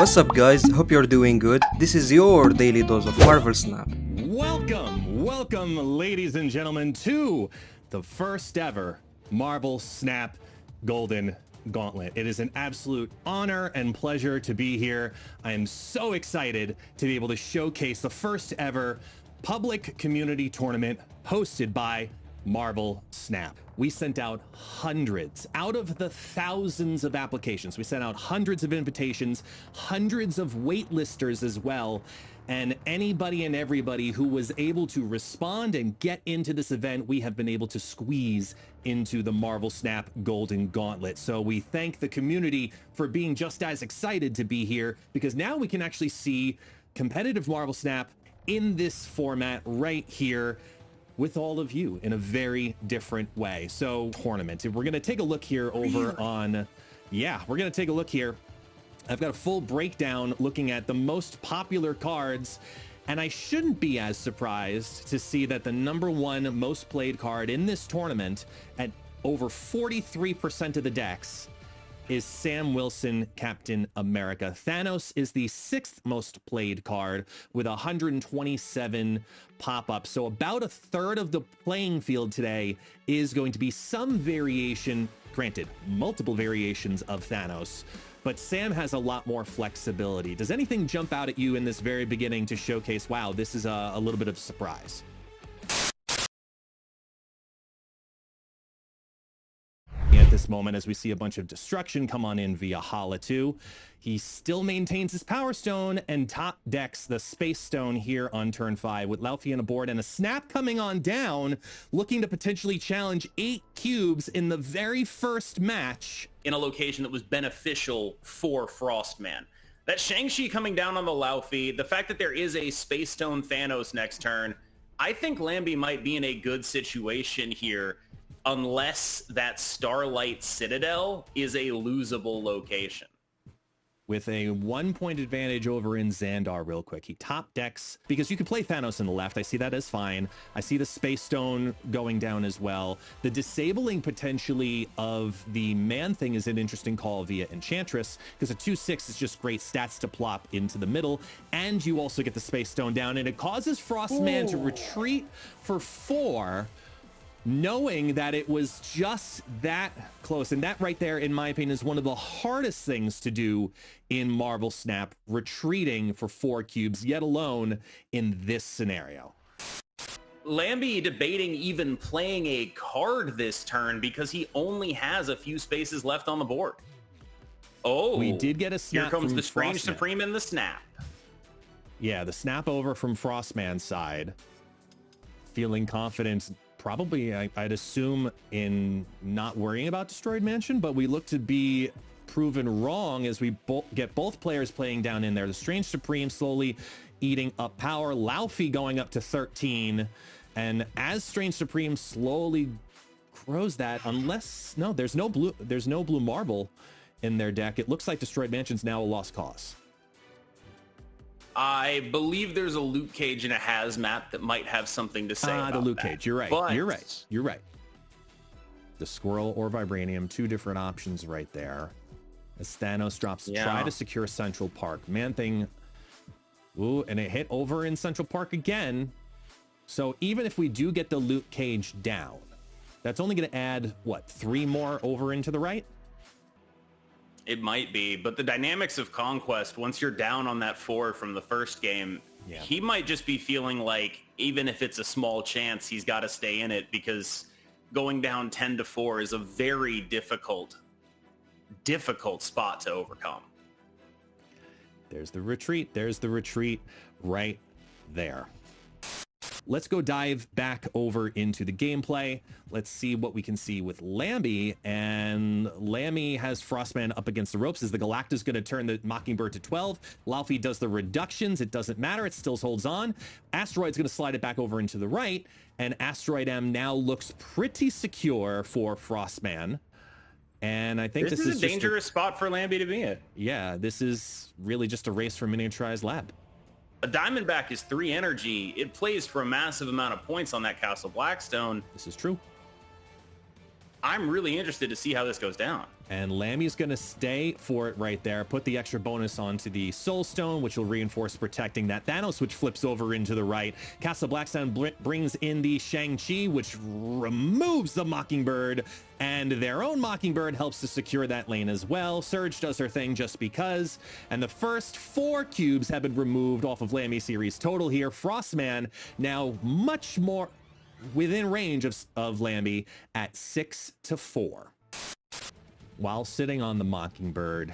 What's up guys, hope you're doing good. This is your daily dose of Marvel Snap. Welcome ladies and gentlemen to the first ever Marvel Snap Golden Gauntlet. It is an absolute honor and pleasure to be here. I am so excited to be able to showcase the first ever public community tournament hosted by Marvel Snap. We sent out hundreds out of the thousands of applications. We sent out hundreds of invitations, hundreds of waitlisters as well. And anybody and everybody who was able to respond and get into this event, we have been able to squeeze into the Marvel Snap Golden Gauntlet. So we thank the community for being just as excited to be here, because now we can actually see competitive Marvel Snap in this format right here with all of you in a very different way. So tournament, we're gonna take a look here over on, we're gonna take a look here. I've got a full breakdown looking at the most popular cards, and I shouldn't be as surprised to see that the #1 most played card in this tournament at over 43% of the decks is Sam Wilson, Captain America. Thanos is the 6th most played card with 127 pop-ups. So about a third of the playing field today is going to be some variation, granted, multiple variations of Thanos, but Sam has a lot more flexibility. Does anything jump out at you in this very beginning to showcase, wow, this is a little bit of a surprise? At this moment, as we see a bunch of destruction come on in via Hala 2, he still maintains his Power Stone and top decks the Space Stone here on turn 5 with Laufey on a board and a Snap coming on down, looking to potentially challenge 8 cubes in the very first match. In a location that was beneficial for Frostman. That Shang-Chi coming down on the Laufey, the fact that there is a Space Stone Thanos next turn, I think Lambie might be in a good situation here, unless that Starlight Citadel is a losable location. With a 1-point advantage over in Xandar real quick. He top decks, because you can play Thanos in the left. I see that as fine. I see the Space Stone going down as well. The disabling potentially of the Man-Thing is an interesting call via Enchantress, because a 2/6 is just great stats to plop into the middle, and you also get the Space Stone down, and it causes Frostman to retreat for 4, knowing that it was just that close. And that right there, in my opinion, is one of the hardest things to do in Marvel Snap, retreating for 4 cubes, yet alone in this scenario. Lambie debating even playing a card this turn because he only has a few spaces left on the board. Oh, we did get a snap. Here comes from the Strange Frostman. Supreme and the Snap. Yeah, the snap over from Frostman's side. Feeling confident, probably, I'd assume, in not worrying about Destroyed Mansion, but we look to be proven wrong as we get both players playing down in there. The Strange Supreme slowly eating up power, Laufey going up to 13, and as Strange Supreme slowly grows that, unless, no, there's no blue marble in their deck. It looks like Destroyed Mansion's now a lost cause. I believe there's a loot cage and a hazmat that might have something to say about the loot that. cage. You're right. But You're right. The Squirrel or Vibranium, 2 different options right there. As Thanos drops to try to secure Central Park. Man-Thing, ooh, and it hit over in Central Park again. So even if we do get the loot cage down, that's only going to add, what, 3 more over into the right? It might be, but the dynamics of Conquest, once you're down on that 4 from the first game, he might just be feeling like, even if it's a small chance, he's got to stay in it, because going down 10-4 is a very difficult spot to overcome. There's the retreat. There's the retreat right there. Let's go dive back over into the gameplay. Let's see what we can see with Lambie. And Lambie has Frostman up against the ropes as the Galacta's going to turn the Mockingbird to 12. Laufey does the reductions. It doesn't matter. It still holds on. Asteroid's going to slide it back over into the right. And Asteroid M now looks pretty secure for Frostman. And I think this is a dangerous spot for Lambie to be in. Yeah, this is really just a race for miniaturized lab. A Diamondback is 3 energy. It plays for a massive amount of points on that Castle Blackstone. This is true. I'm really interested to see how this goes down. And Lammy's going to stay for it right there. Put the extra bonus onto the Soul Stone, which will reinforce protecting that Thanos, which flips over into the right. Castle Blackstone brings in the Shang-Chi, which removes the Mockingbird. And their own Mockingbird helps to secure that lane as well. Surge does her thing just because. And the first 4 cubes have been removed off of Lammy series total here. Frostman now much more within range of Lammy at 6 to 4. While sitting on the Mockingbird,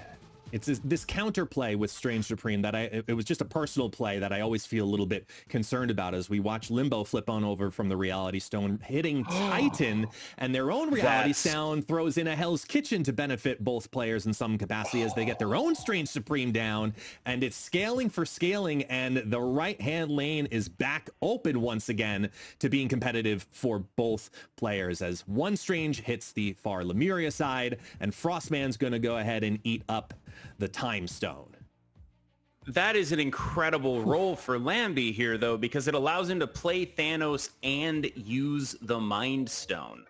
it's this counterplay with Strange Supreme that it was just a personal play that I always feel a little bit concerned about as we watch Limbo flip on over from the Reality Stone, hitting Titan, and their own Reality Stone throws in a Hell's Kitchen to benefit both players in some capacity as they get their own Strange Supreme down, and it's scaling for scaling, and the right-hand lane is back open once again to being competitive for both players as one Strange hits the far Lemuria side, and Frostman's going to go ahead and eat up the Time Stone. That is an incredible role for Lambie here, though, because it allows him to play Thanos and use the Mind Stone.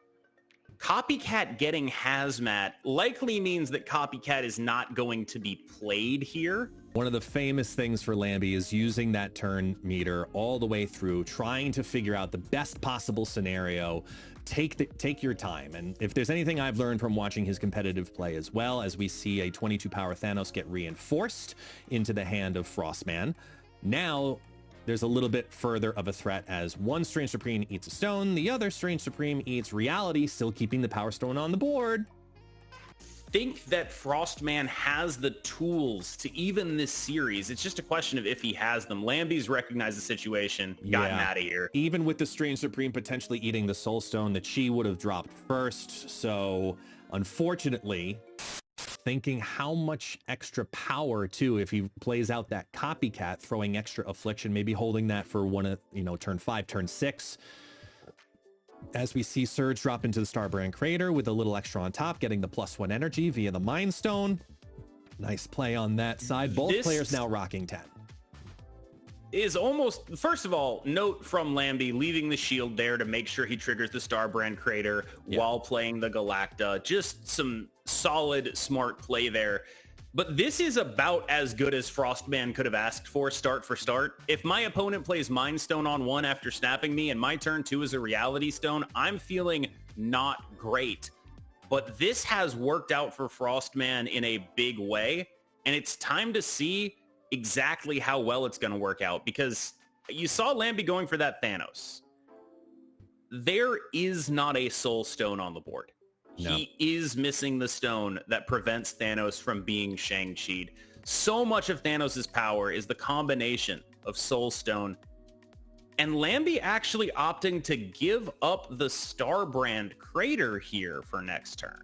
Copycat getting Hazmat likely means that Copycat is not going to be played here. One of the famous things for Lambie is using that turn meter all the way through, trying to figure out the best possible scenario. Take your time. And if there's anything I've learned from watching his competitive play as well, as we see a 22 power Thanos get reinforced into the hand of Frostman, now there's a little bit further of a threat as one Strange Supreme eats a stone, the other Strange Supreme eats Reality, still keeping the Power Stone on the board. Think that Frostman has the tools to even this series. It's just a question of if he has them. Lambie's recognized the situation, gotten out of here. Even with the Strange Supreme potentially eating the Soul Stone, the Chi would have dropped first. So unfortunately, thinking how much extra power too, if he plays out that Copycat, throwing extra affliction, maybe holding that for turn 5, turn 6. As we see Surge drop into the Starbrand Crater with a little extra on top, getting the +1 energy via the Mind Stone. Nice play on that side. Both players now rocking 10. Is almost, first of all, note from Lambie leaving the shield there to make sure he triggers the Starbrand Crater while playing the Galacta. Just some solid, smart play there. But this is about as good as Frostman could have asked for start. If my opponent plays Mind Stone on 1 after snapping me and my turn 2 is a Reality Stone, I'm feeling not great. But this has worked out for Frostman in a big way, and it's time to see exactly how well it's going to work out, because you saw Lambie going for that Thanos. There is not a Soul Stone on the board. No. He is missing the stone that prevents Thanos from being Shang-Chi'd. So much of Thanos' power is the combination of Soul Stone and Lambie actually opting to give up the Starbrand Crater here for next turn.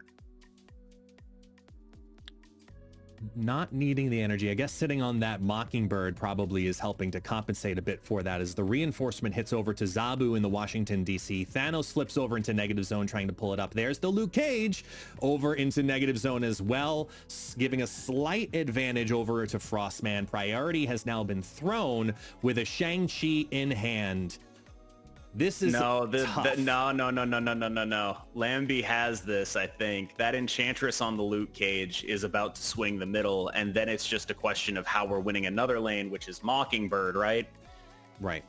Not needing the energy. I guess sitting on that Mockingbird probably is helping to compensate a bit for that as the reinforcement hits over to Zabu in the Washington, D.C. Thanos flips over into negative zone trying to pull it up. There's the Luke Cage over into negative zone as well, giving a slight advantage over to Frostman. Priority has now been thrown with a Shang-Chi in hand. This is no. Lambie has this, I think. That Enchantress on the Luke Cage is about to swing the middle, and then it's just a question of how we're winning another lane, which is Mockingbird, right? Right.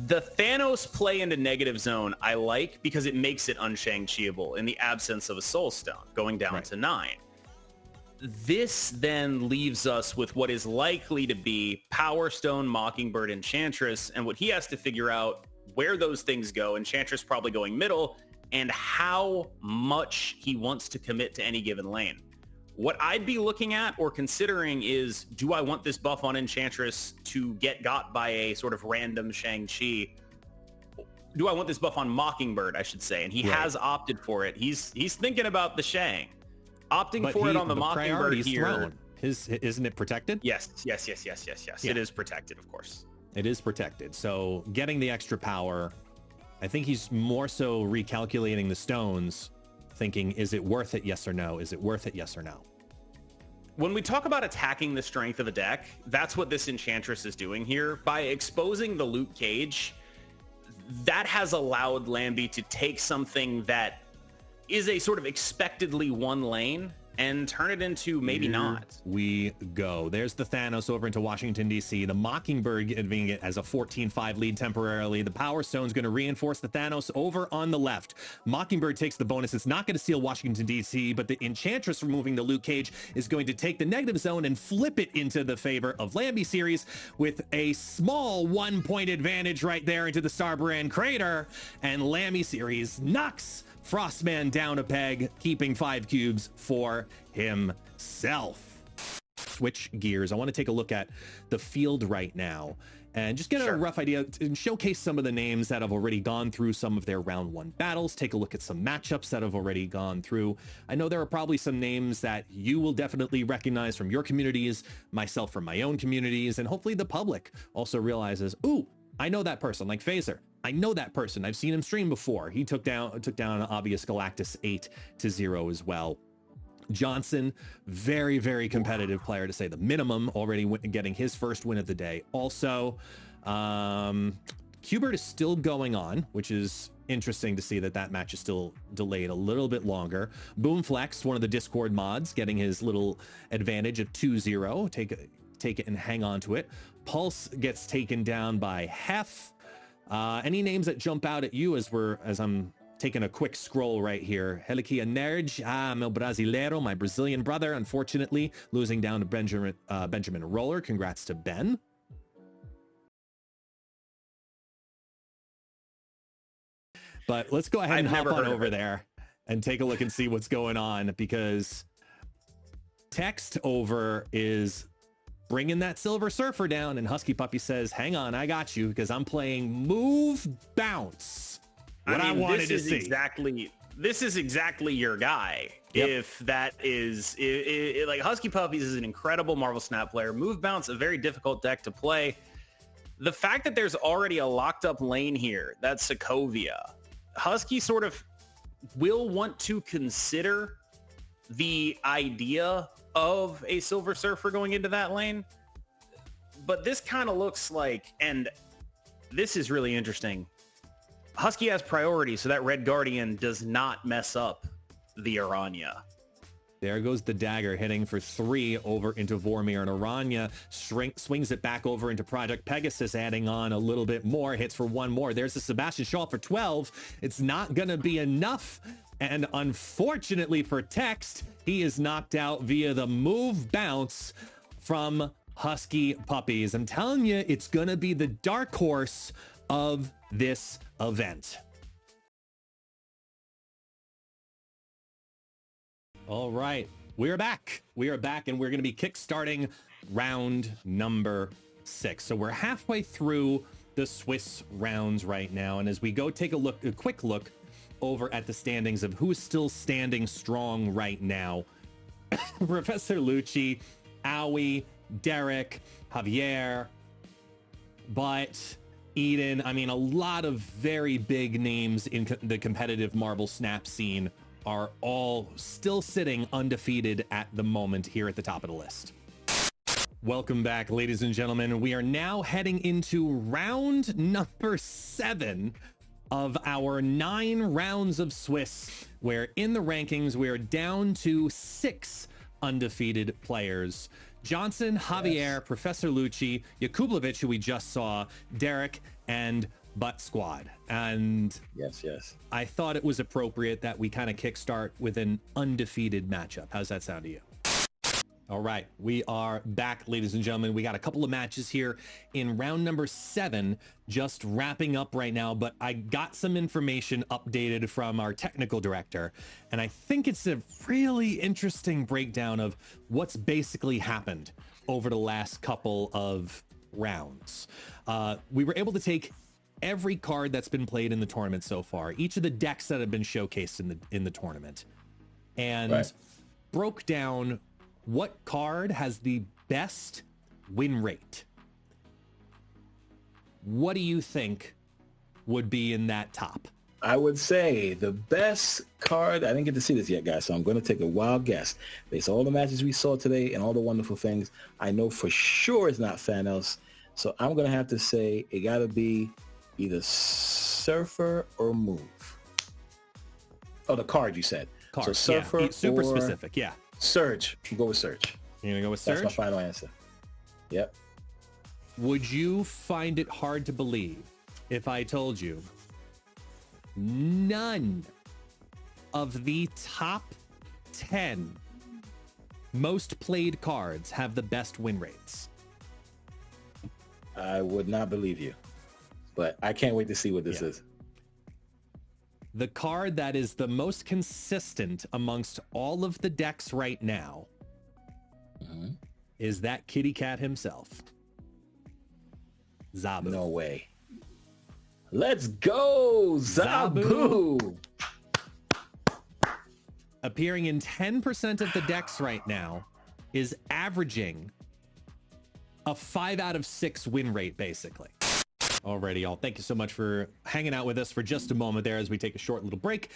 The Thanos play into negative zone I like because it makes it un-Shang-Chiable in the absence of a Soul Stone, going down to 9. This then leaves us with what is likely to be Power Stone, Mockingbird, Enchantress, and what he has to figure out where those things go, Enchantress probably going middle, and how much he wants to commit to any given lane. What I'd be looking at or considering is, do I want this buff on Enchantress to get got by a sort of random Shang-Chi? Do I want this buff on Mockingbird, I should say? And he has opted for it. He's thinking about the Shang. Opting for it on the Mockingbird here. Isn't it protected? Yes. It is protected, of course. It is protected. So getting the extra power, I think he's more so recalculating the stones, thinking, is it worth it? Yes or no? Is it worth it? Yes or no? When we talk about attacking the strength of a deck, that's what this Enchantress is doing here. By exposing the Luke Cage, that has allowed Lambie to take something that is a sort of expectedly one lane and turn it into maybe not. We go. There's the Thanos over into Washington, D.C. The Mockingbird giving it as a 14-5 lead temporarily. The Power Stone's going to reinforce the Thanos over on the left. Mockingbird takes the bonus. It's not going to steal Washington, D.C., but the Enchantress removing the Luke Cage is going to take the negative zone and flip it into the favor of Lambie Series with a small 1-point advantage right there into the Starbrand crater. And Lambie Series knocks Frostman down a peg, keeping 5 cubes for himself. Switch gears. I want to take a look at the field right now and just get a rough idea and showcase some of the names that have already gone through some of their round 1 battles. Take a look at some matchups that have already gone through. I know there are probably some names that you will definitely recognize from your communities, myself from my own communities, and hopefully the public also realizes, ooh, I know that person, like Phaser. I know that person. I've seen him stream before. He took down an obvious Galactus 8-0 as well. Johnson, very, very competitive player to say the minimum, already getting his first win of the day. Also, Qbert is still going on, which is interesting to see that match is still delayed a little bit longer. Boomflex, one of the Discord mods, getting his little advantage of 2-0. Take it and hang on to it. Pulse gets taken down by Hef. Any names that jump out at you as I'm taking a quick scroll right here? Helikia Nerj, meu brasileiro, my Brazilian brother, unfortunately losing down to Benjamin Roller. Congrats to Ben. But let's go ahead and hop on over there and take a look and see what's going on, because Text over is bringing that Silver Surfer down, and Husky Puppy says, hang on, I got you, because I'm playing Move Bounce. What I wanted to see. This is exactly your guy. Yep. If that is like, Husky Puppies is an incredible Marvel Snap player. Move Bounce, a very difficult deck to play. The fact that there's already a locked up lane here, that's Sokovia. Husky sort of will want to consider the idea of a Silver Surfer going into that lane, but this kind of looks like, and this is really interesting, Husky has priority, so that Red Guardian does not mess up the Aranya. There goes the dagger, hitting for 3 over into Vormir, and Aranya swings it back over into Project Pegasus, adding on a little bit more, hits for 1 more. There's the Sebastian Shaw for 12. It's not going to be enough, and unfortunately for Text, he is knocked out via the Move Bounce from Husky Puppies. I'm telling you, it's going to be the dark horse of this event. All right, we are back. We are back, and we're going to be kickstarting round number 6. So we're halfway through the Swiss rounds right now, and as we go take a quick look over at the standings of who's still standing strong right now. Professor Lucci, Owie, Derek, Javier, but Eden. I mean, a lot of very big names in the competitive Marvel Snap scene are all still sitting undefeated at the moment here at the top of the list. Welcome back, ladies and gentlemen. We are now heading into round number 7 of our 9 rounds of Swiss, where in the rankings we are down to 6 undefeated players. Johnson, Javier, Professor Lucci, Jakublovic, who we just saw, Derek, and Butt Squad. And yes, I thought it was appropriate that we kind of kickstart with an undefeated matchup. How's that sound to you? All right, we are back, ladies and gentlemen. We got a couple of matches here in round number 7, just wrapping up right now, but I got some information updated from our technical director, and I think it's a really interesting breakdown of what's basically happened over the last couple of rounds. We were able to take every card that's been played in the tournament so far, each of the decks that have been showcased in the tournament, and broke down what card has the best win rate. What do you think would be in that top? I would say the best card, I didn't get to see this yet, guys, so I'm going to take a wild guess. Based on all the matches we saw today and all the wonderful things, I know for sure it's not Thanos. So I'm going to have to say it got to be either Surfer or Move. Oh, the card you said. Card, so Surfer yeah. Super or... specific, yeah. Surge. Go with Surge. You're gonna go with Surge? That's my final answer. Yep. Would you find it hard to believe if I told you none of the top 10 most played cards have the best win rates? I would not believe you, but I can't wait to see what this is. The card that is the most consistent amongst all of the decks right now is that kitty cat himself, Zabu. No way. Let's go, Zabu. Appearing in 10% of the decks right now, is averaging a 5 out of 6 win rate, basically. Alrighty, y'all. Thank you so much for hanging out with us for just a moment there as we take a short little break.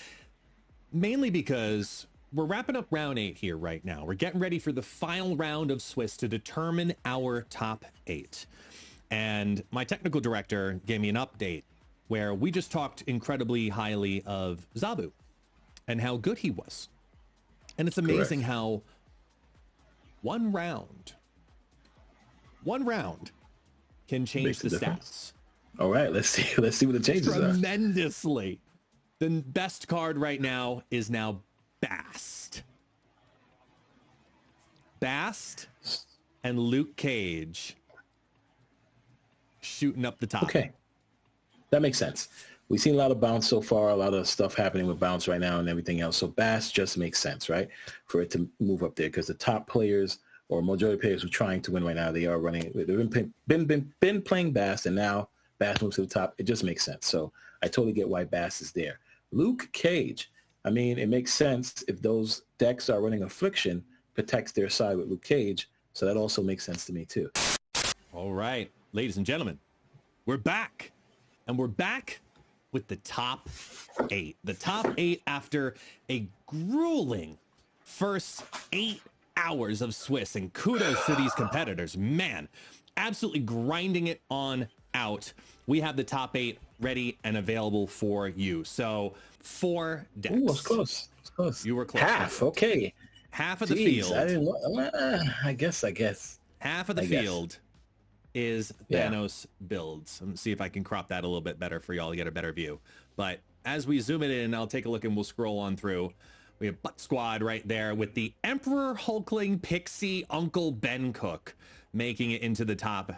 Mainly because we're wrapping up round 8 here right now. We're getting ready for the final round of Swiss to determine our top 8. And my technical director gave me an update where we just talked incredibly highly of Zabu and how good he was. And it's amazing how one round can change the stats. All right, let's see what the changes are. Tremendously. The best card right now is now Bast. Bast and Luke Cage shooting up the top. Okay, that makes sense. We've seen a lot of bounce so far, a lot of stuff happening with bounce right now and everything else. So Bast just makes sense, right, for it to move up there because the top players or majority of players who are trying to win right now, they are running. They've been playing Bast, and now Bast moves to the top. It just makes sense. So I totally get why Bast is there. Luke Cage. I mean, it makes sense if those decks are running Affliction, protects their side with Luke Cage. So that also makes sense to me too. All right, ladies and gentlemen, we're back, and we're back with the top 8. The top 8 after a grueling first 8 hours of Swiss, and kudos to these competitors. Man, absolutely grinding it on out. We have the top 8 ready and available for you. So 4 decks. Ooh, it's close. It's close. You were close. Half. Okay. Half of the field. I didn't. I guess. Half of the field is Thanos builds. I'm gonna see if I can crop that a little bit better for y'all to get a better view. But as we zoom it in, I'll take a look and we'll scroll on through. We have Butt Squad right there with the Emperor Hulkling Pixie Uncle Ben Cook making it into the top.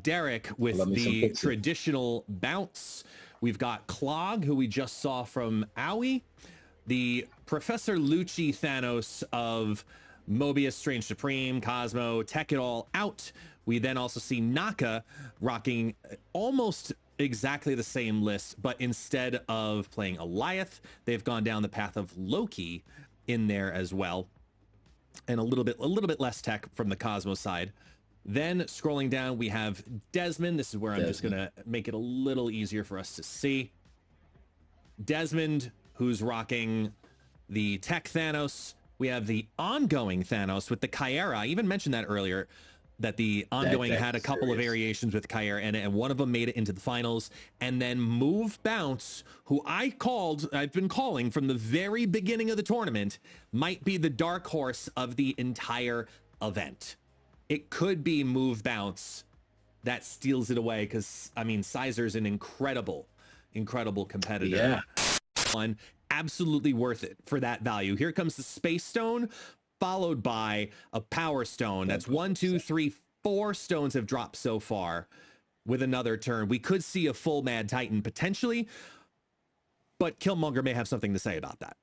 Derek with the traditional bounce. We've got Clog, who we just saw from Owie. The Professor Lucci Thanos of Mobius, Strange Supreme, Cosmo, Tech It All Out. We then also see Naka rocking almost exactly the same list, but instead of playing Eliath, they've gone down the path of Loki in there as well. And a little bit less tech from the Cosmo side. Then scrolling down, we have Desmond. This is where I'm just going to make it a little easier for us to see. Desmond, who's rocking the Tech Thanos. We have the ongoing Thanos with the Kyra. I even mentioned that earlier, that the ongoing had a couple of variations with Kyra in it, and one of them made it into the finals. And then Move Bounce, who I've been calling from the very beginning of the tournament, might be the dark horse of the entire event. It could be Move Bounce that steals it away because, I mean, Sizer's an incredible competitor. Yeah. One, absolutely worth it for that value. Here comes the Space Stone, followed by a Power Stone. That's 1, 2, 3, 4 stones have dropped so far with another turn. We could see a full Mad Titan potentially, but Killmonger may have something to say about that.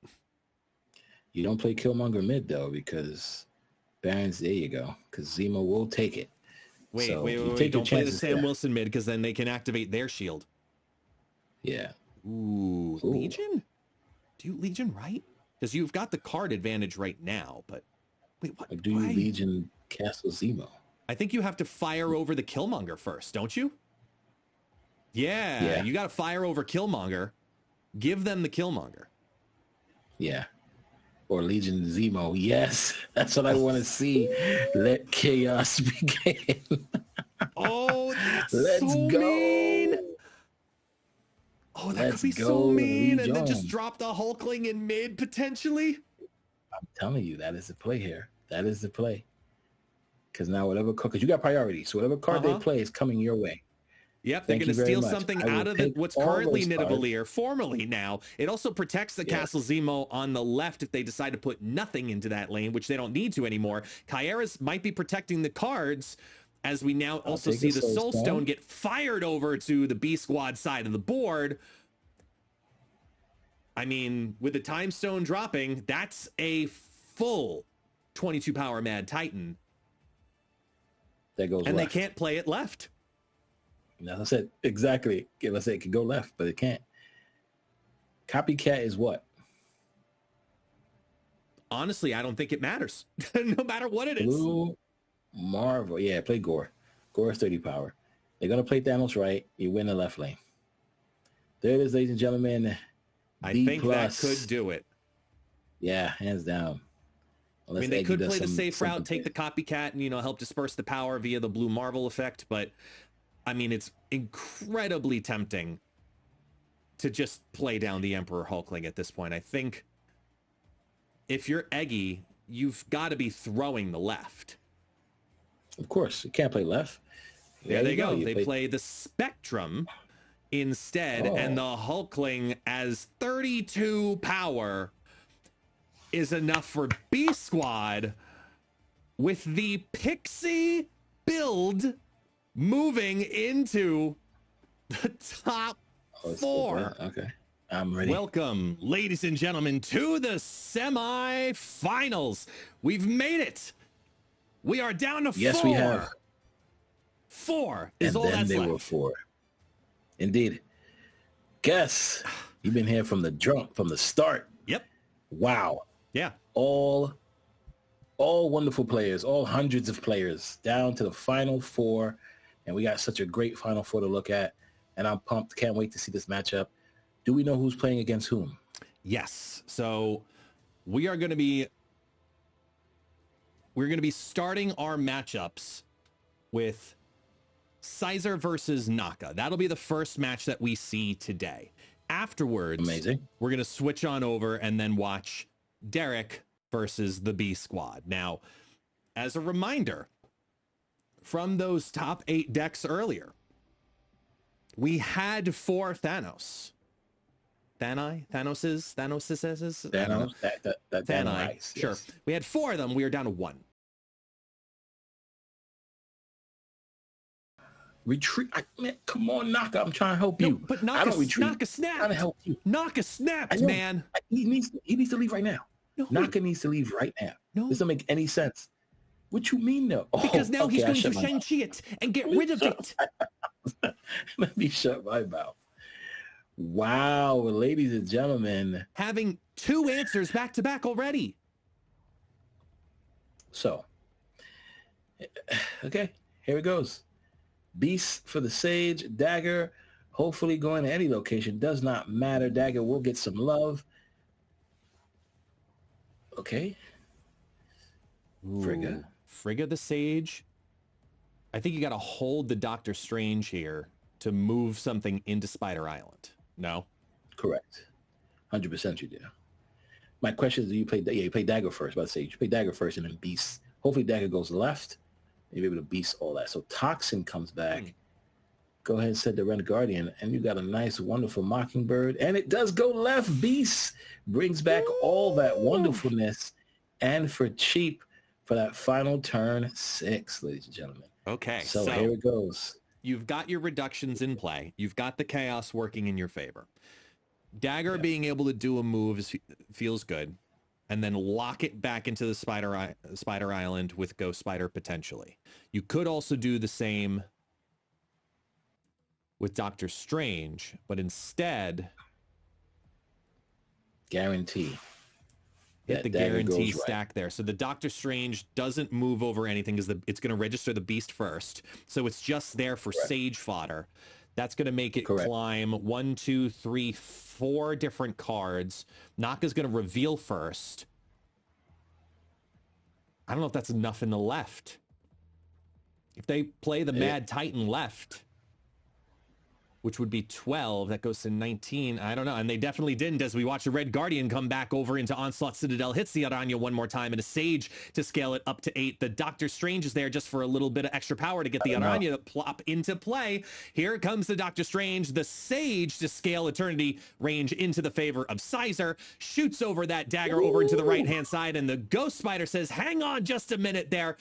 You don't play Killmonger mid, though, because Barons, there you go, because Zemo will take it. Wait, Take don't play the Sam Wilson mid, because then they can activate their shield. Yeah. Ooh. Legion? Do you Legion right? Because you've got the card advantage right now, but wait, what? Or do you Legion Castle Zemo? I think you have to fire over the Killmonger first, don't you? Yeah. You got to fire over Killmonger. Give them the Killmonger. Yeah. Or Legion Zemo. Yes, that's what I want to see. Let chaos begin. Oh, that's Let's so go. mean. Oh, that Let's could be go, so mean. Legion. And then just drop the Hulkling in mid potentially. I'm telling you, that is the play here. That is the play. Because now whatever card, because you got priority, so whatever card they play is coming your way. Yep, Thank they're going to you very steal much. something I will out of take what's all currently those cards. Nidavellir, formerly now. It also protects the Castle Zemo on the left if they decide to put nothing into that lane, which they don't need to anymore. Kyera's might be protecting the cards, as we now also see the Soul Stone get fired over to the B Squad side of the board. I mean, with the Time Stone dropping, that's a full 22 power Mad Titan. That goes and left. They can't play it left. As I said, exactly. Let's say it could go left, but it can't. Copycat is what? Honestly, I don't think it matters. No matter what it is. Blue Marvel. Yeah, play Gore. Gore is 30 power. They're going to play Thanos right. You win the left lane. There it is, ladies and gentlemen. I think that could do it. Yeah, hands down. Unless I mean, they could play the safe route, take the copycat, and help disperse the power via the Blue Marvel effect. But I mean, it's incredibly tempting to just play down the Emperor Hulkling at this point. I think if you're Eggy, you've got to be throwing the left. Of course, you can't play left. There they go. They play the Spectrum instead, and the Hulkling as 32 power is enough for B Squad, with the Pixie build moving into the top 4. Okay, I'm ready. Welcome, ladies and gentlemen, to the semi-finals. We've made it. We are down to 4. Yes, we have. 4 is all that's left. And then they were 4. Indeed. Guess you've been here from the start. Yep. Wow. Yeah. All wonderful players, all hundreds of players, down to the final 4. And we got such a great final 4 to look at. And I'm pumped. Can't wait to see this matchup. Do we know who's playing against whom? Yes. So we're going to be starting our matchups with Sizer versus Naka. That'll be the first match that we see today. Afterwards, amazing. We're going to switch on over and then watch Derek versus the B Squad. Now, as a reminder, from those top 8 decks earlier, we had 4 Thanos. Thanos. Sure. Yes. We had 4 of them. We are down to 1. Retreat. Come on, Naka. I'm trying to help you. But Naka, I don't retreat. Naka snapped. I'm trying to help you. Naka snapped, man. He needs to leave right now. No. Naka needs to leave right now. No. This doesn't make any sense. What you mean, though? Because now he's going to Shang-Chi it and get rid of it. Let me shut my mouth. Wow, ladies and gentlemen. Having 2 answers back-to-back already. So, okay, here it goes. Beast for the Sage, Dagger, hopefully going to any location. Does not matter. Dagger will get some love. Okay. Frigga the Sage. I think you got to hold the Doctor Strange here to move something into Spider Island. No? Correct. 100% you do. My question is, do you play Dagger first? About to say, you play Dagger first and then Beast. Hopefully Dagger goes left. You're able to beast all that. So Toxin comes back. Go ahead and set the Red Guardian, and you got a nice, wonderful Mockingbird. And it does go left. Beast brings back all that wonderfulness, and for cheap for that final turn 6, ladies and gentlemen. Okay. So here it goes. You've got your reductions in play. You've got the chaos working in your favor. Dagger being able to do a move feels good. And then lock it back into the Spider Island with Ghost Spider potentially. You could also do the same with Doctor Strange, but instead guarantee. Hit the guarantee stack there. So the Doctor Strange doesn't move over anything because it's going to register the beast first. So it's just there for Sage fodder. That's going to make it climb 1, 2, 3, 4 different cards. Naka's going to reveal first. I don't know if that's enough in the left. If they play the Mad Titan left, which would be 12. That goes to 19. I don't know. And they definitely didn't, as we watch the Red Guardian come back over into Onslaught Citadel, hits the Aranya one more time, and a Sage to scale it up to 8. The Doctor Strange is there just for a little bit of extra power to get the Aranya to plop into play. Here comes the Doctor Strange, the Sage to scale Eternity range into the favor of Sizer, shoots over that dagger over into the right-hand side, and the Ghost Spider says, hang on just a minute there.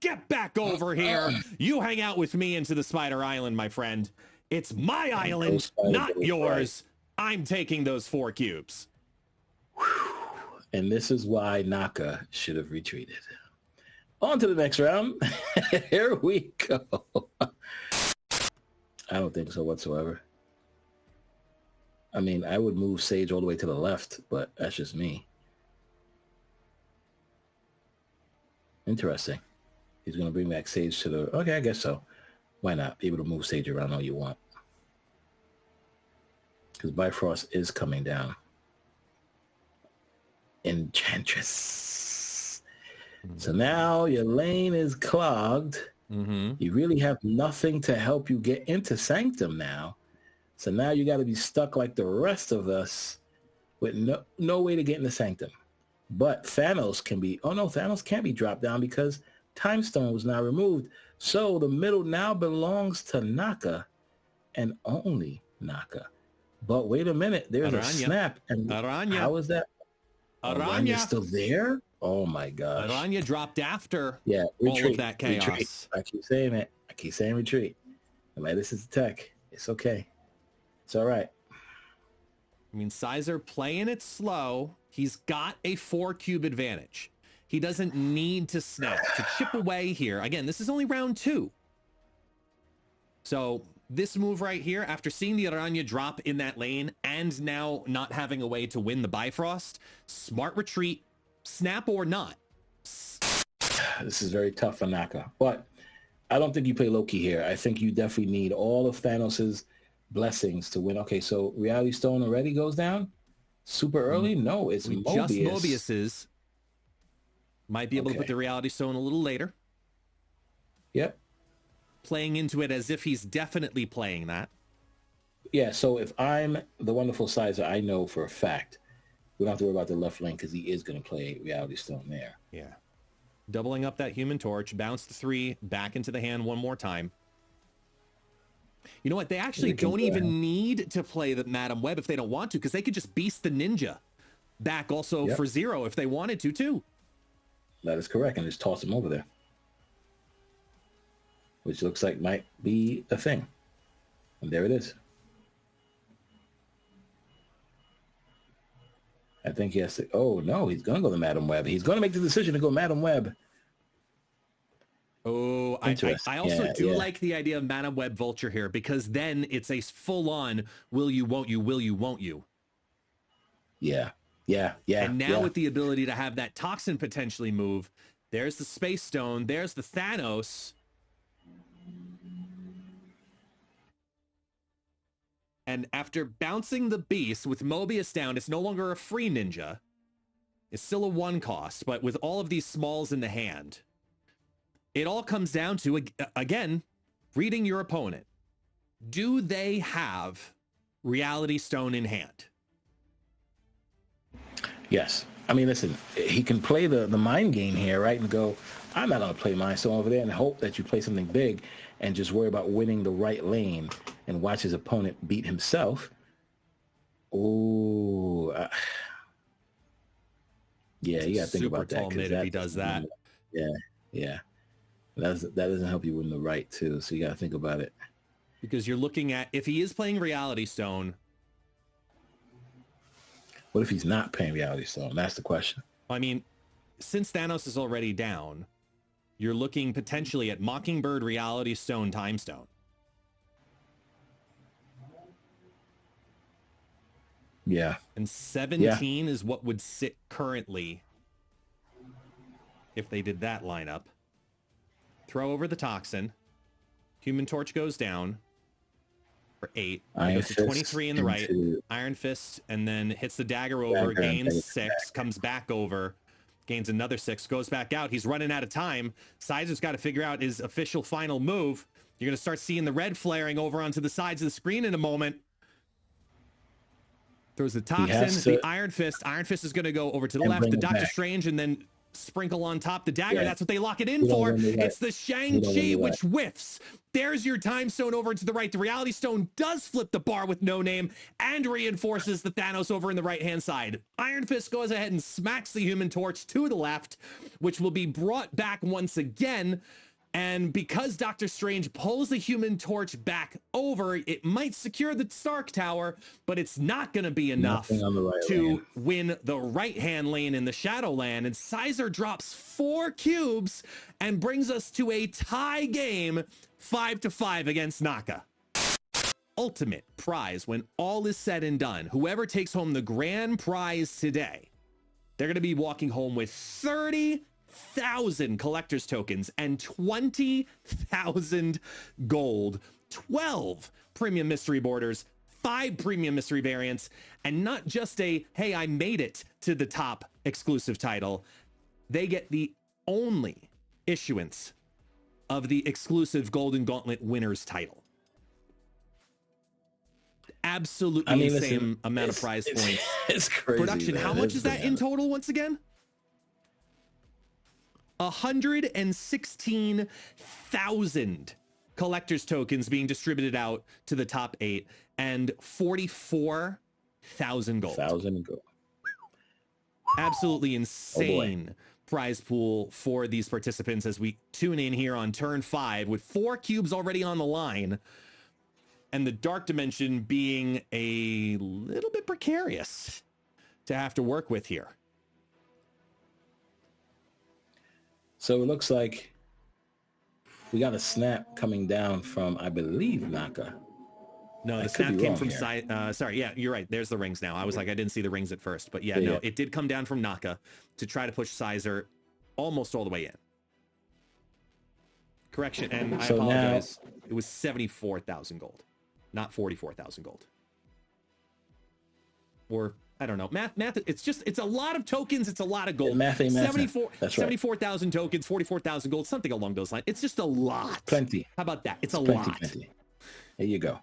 Get back over here. You hang out with me into the Spider Island, my friend. It's my island, not yours. I'm taking those 4 cubes. And this is why Naka should have retreated. On to the next round. Here we go. I don't think so whatsoever. I mean, I would move Sage all the way to the left, but that's just me. Interesting. He's going to bring back Sage to the... Okay, I guess so. Why not? Be able to move Sage around all you want. Because Bifrost is coming down. Enchantress. So now your lane is clogged. You really have nothing to help you get into Sanctum now. So now you got to be stuck like the rest of us with no way to get into Sanctum. But Thanos can be... Oh, no, Thanos can't be dropped down because Time Stone was now removed. So the middle now belongs to Naka and only Naka. But wait a minute, there's a snap. And how is that? Aranya's still there? Oh my gosh. Aranya dropped after retreat, all of that chaos. Retreat. I keep saying it. I keep saying retreat. I'm like, this is the tech. It's okay. It's all right. I mean, Sizer playing it slow. He's got a 4-cube advantage. He doesn't need to snap to chip away here. Again, this is only round 2. So this move right here, after seeing the Aranya drop in that lane and now not having a way to win the Bifrost, smart retreat, snap or not. This is very tough for Naka. But I don't think you play Loki here. I think you definitely need all of Thanos' blessings to win. Okay, so Reality Stone already goes down? Super early? No, it's Mobius. Just Mobius's. Might be able to put the Reality Stone a little later. Yep. Playing into it as if he's definitely playing that. Yeah, so if I'm the wonderful Sizer, I know for a fact we don't have to worry about the left lane because he is going to play Reality Stone there. Yeah. Doubling up that Human Torch, bounce the 3 back into the hand one more time. You know what? They actually don't even need to play the Madam Web if they don't want to, because they could just beast the Ninja back also for 0 if they wanted to, too. That is correct, and just toss him over there. Which looks like might be a thing. And there it is. I think he has to... Oh, no, he's going to go to Madam Web. He's going to make the decision to go Madam Web. Oh, I also like the idea of Madam Web Vulture here, because then it's a full-on will you, won't you, will you, won't you. Yeah. And now with the ability to have that Toxin potentially move, there's the Space Stone, there's the Thanos. And after bouncing the Beast with Mobius down, it's no longer a free ninja. It's still a 1 cost, but with all of these smalls in the hand, it all comes down to, again, reading your opponent. Do they have Reality Stone in hand? Yes. I mean, listen, he can play the mind game here, right? And go, I'm not going to play Mind Stone over there and hope that you play something big and just worry about winning the right lane and watch his opponent beat himself. Oh, yeah, you got to think about that. Super tall mid if he does that. Yeah. That doesn't help you win the right, too. So you got to think about it. Because you're looking at, if he is playing Reality Stone. What if he's not playing Reality Stone? That's the question. I mean, since Thanos is already down, you're looking potentially at Mockingbird, Reality Stone, Time Stone. Yeah. And 17 is what would sit currently if they did that lineup. Throw over the Toxin. Human Torch goes down for 8. He goes to 23 in the right. Iron Fist, and then hits the dagger over, gains 6, comes back over, gains another 6, goes back out. He's running out of time. Sizer's got to figure out his official final move. You're going to start seeing the red flaring over onto the sides of the screen in a moment. Throws the toxin, the Iron Fist. Iron Fist is going to go over to the left, the Doctor Strange, and then sprinkle on top the dagger. That's what they lock it in for. It's the Shang-Chi, which whiffs. There's your Time Stone over to the right. The Reality Stone does flip the bar with no name and reinforces the Thanos over in the right-hand side. Iron Fist goes ahead and smacks the Human Torch to the left, which will be brought back once again. And because Doctor Strange pulls the Human Torch back over, it might secure the Stark Tower, but it's not going to be enough to win the right-hand lane in the Shadowland. And Sizer drops 4 cubes and brings us to a tie game, 5-5 against Naka. Ultimate prize when all is said and done. Whoever takes home the grand prize today, they're going to be walking home with 30,000 collector's tokens and 20,000 gold, 12 premium mystery borders, 5 premium mystery variants, and not just a, hey, I made it to the top exclusive title. They get the only issuance of the exclusive Golden Gauntlet winners title. Absolutely insane amount of prize points. It's crazy. Production, how much is that in total once again? 116,000 collector's tokens being distributed out to the top 8 and 44,000 gold. Absolutely insane prize pool for these participants as we tune in here on turn 5 with 4 cubes already on the line and the Dark Dimension being a little bit precarious to have to work with here. So it looks like we got a snap coming down from, I believe, Naka. No, the snap came from sorry, yeah, you're right. There's the rings now. I was like, I didn't see the rings at first, but yeah, no, it did come down from Naka to try to push Sizer almost all the way in. Correction, and I apologize. It was 74,000 gold, not 44,000 gold. Or I don't know. Math. It's a lot of tokens. It's a lot of gold. 74,000 tokens, 44,000 gold, something along those lines. It's just a lot. Plenty. How about that? It's a lot. Plenty. There you go.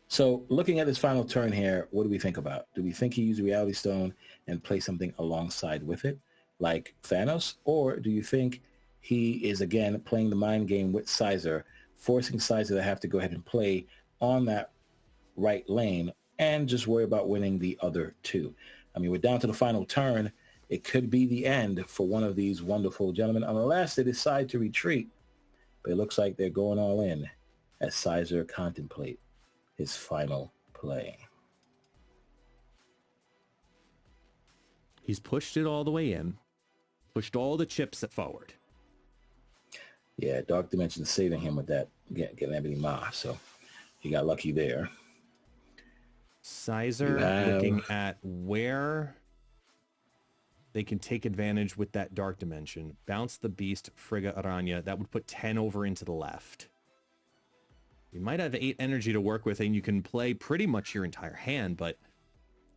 So looking at his final turn here, what do we think about? Do we think he used Reality Stone and play something alongside with it, like Thanos? Or do you think he is, again, playing the mind game with Sizer, forcing Sizer to have to go ahead and play on that right lane and just worry about winning the other 2? I mean, we're down to the final turn. It could be the end for one of these wonderful gentlemen, unless they decide to retreat. But it looks like they're going all in as Sizer contemplate his final play. He's pushed it all the way in, pushed all the chips forward. Yeah, Dark Dimension saving him with that, getting everything off. So he got lucky there. Sizer looking at where they can take advantage with that Dark Dimension. Bounce the Beast, Frigga Aranya. That would put 10 over into the left. You might have 8 energy to work with, and you can play pretty much your entire hand, but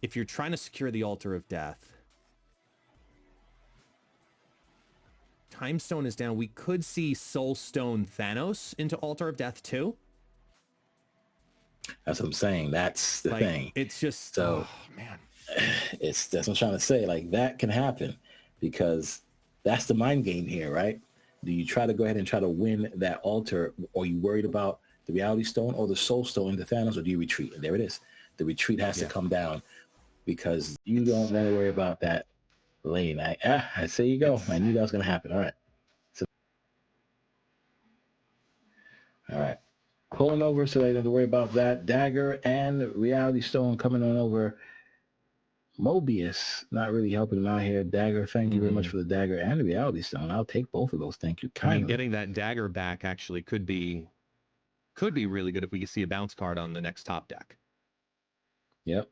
if you're trying to secure the Altar of Death, Time Stone is down. We could see Soul Stone Thanos into Altar of Death too. That's what I'm saying. That's the thing. It's just, so, oh, man. That's what I'm trying to say. Like, that can happen because that's the mind game here, right? Do you try to go ahead and try to win that altar, or are you worried about the Reality Stone or the Soul Stone into Thanos, or do you retreat? And there it is. The retreat has to come down because you don't want to worry about that lane. I say you go. I knew that was going to happen. All right. All right. Pulling over so they don't have to worry about that. Dagger and Reality Stone coming on over. Mobius not really helping him out here. Dagger, thank you very much for the Dagger and the Reality Stone. I'll take both of those. Thank you. I mean, getting that Dagger back actually could be really good if we can see a bounce card on the next top deck. Yep.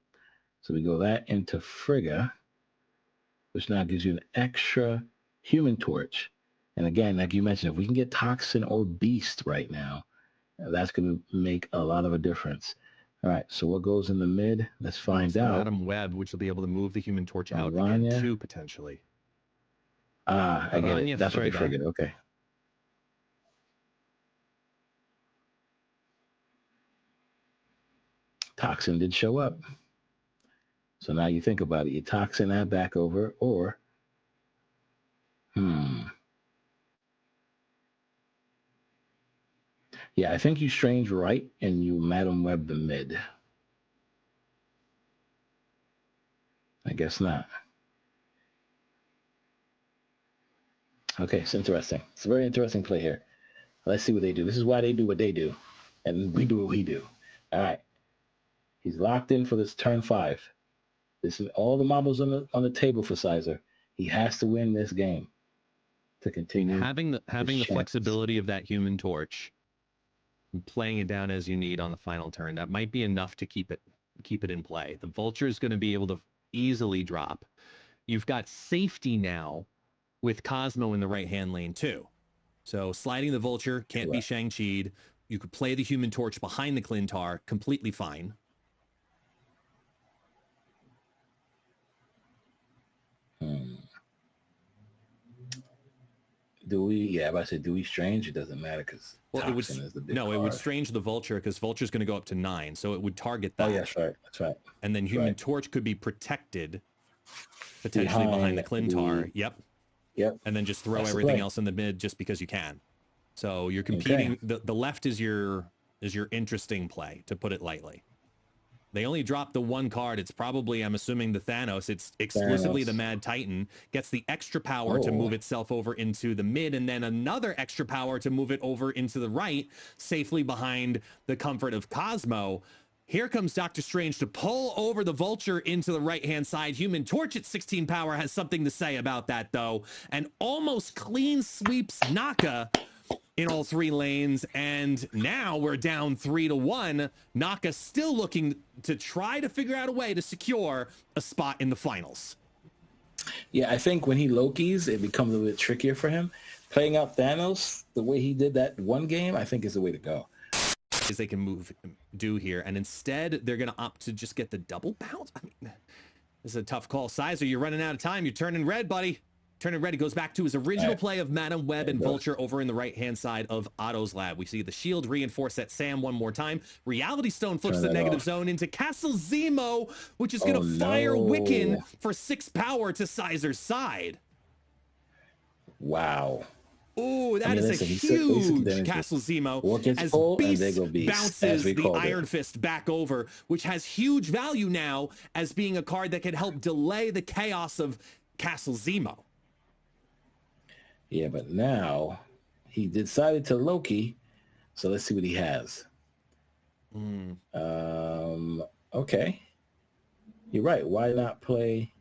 So we go that into Frigga, which now gives you an extra Human Torch. And again, like you mentioned, if we can get Toxin or Beast right now, that's going to make a lot of a difference. All right, so what goes in the mid? Let's find out. Adam Webb, which will be able to move the Human Torch out again too, potentially. I get it. That's what they figured. Okay. Toxin did show up. So now you think about it. You Toxin that back over, or yeah, I think you Strange right and you Madam Web the mid. I guess not. Okay, it's interesting. It's a very interesting play here. Let's see what they do. This is why they do what they do, and we do what we do. All right, he's locked in for this turn 5. This is all the marbles on the table for Sizer. He has to win this game to continue. Having the flexibility of that Human Torch, playing it down as you need on the final turn, that might be enough to keep it in play. The Vulture is going to be able to easily drop. You've got safety now with Cosmo in the right-hand lane too. So sliding the Vulture can't be Shang-Chi'd. You could play the Human Torch behind the Clintar, completely fine. Do we? Yeah, if I said do we Strange, it doesn't matter because Toxin is the big no, card. it would Strange the Vulture because Vulture's going to go up to 9, so it would target that. Oh, yeah, that's right. That's right. And then Human Torch could be protected potentially behind the Clintar. Yep. And then just throw everything else in the mid just because you can. So you're competing. Okay. The left is your interesting play, to put it lightly. They only dropped the one card. It's probably, I'm assuming, the Thanos. It's exclusively the Mad Titan. Gets the extra power to move itself over into the mid, and then another extra power to move it over into the right, safely behind the comfort of Cosmo. Here comes Doctor Strange to pull over the Vulture into the right-hand side. Human Torch at 16 power has something to say about that, though, and almost clean sweeps Naka in all 3 lanes, and now we're down 3-1. Naka still looking to try to figure out a way to secure a spot in the finals. Yeah, I think when he Lokis, it becomes a little bit trickier for him. Playing out Thanos the way he did that one game, I think is the way to go. Is they can do here, and instead they're going to opt to just get the double bounce. I mean, this is a tough call. Sizer, you're running out of time. You're turning red, buddy. Turning red. He goes back to his original play of Madam Web and Vulture over in the right-hand side of Otto's lab. We see the shield reinforce that Sam one more time. Reality Stone flips the negative zone into Castle Zemo, which is going to fire Wiccan for 6 power to Sizer's side. Wow. Oh, that is a huge Castle Zemo as Beast bounces the Iron Fist back over, which has huge value now as being a card that can help delay the chaos of Castle Zemo. Yeah, but now he decided to Loki, so let's see what he has. Okay. You're right. Why not play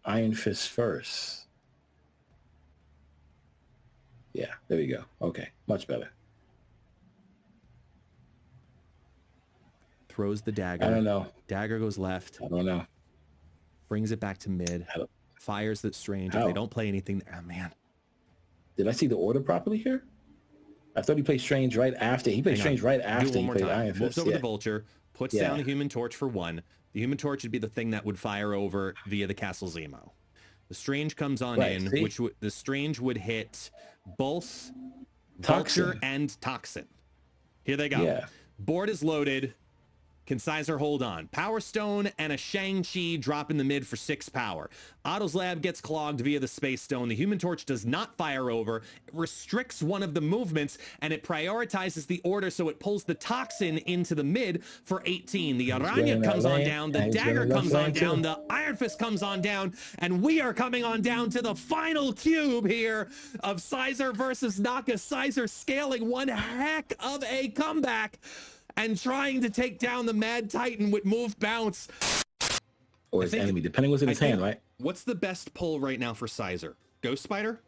Iron Fist first? Yeah, there we go. Okay, much better. Throws the dagger. I don't know. Dagger goes left. I don't know. Brings it back to mid. Fires that Strange. If they don't play anything there. Oh, man. Did I see the order properly here? I thought he played Strange right after. He played Strange right after he played Iron Fist. Moves over the Vulture, puts down the Human Torch for 1. The Human Torch would be the thing that would fire over via the Castle Zemo. The Strange comes on in, which the Strange would hit both Vulture and Toxin. Here they go. Yeah. Board is loaded. Can Sizer hold on? Power Stone and a Shang-Chi drop in the mid for 6 power. Otto's lab gets clogged via the Space Stone. The Human Torch does not fire over. It restricts one of the movements, and it prioritizes the order, so it pulls the Toxin into the mid for 18. The Aranya comes on down. The Dagger comes on down. The Iron Fist comes on down. And we are coming on down to the final cube here of Sizer versus Naka. Sizer scaling one heck of a comeback and trying to take down the Mad Titan with move bounce. Or his enemy, depending what's in his hand, right? What's the best pull right now for Sizer? Ghost Spider?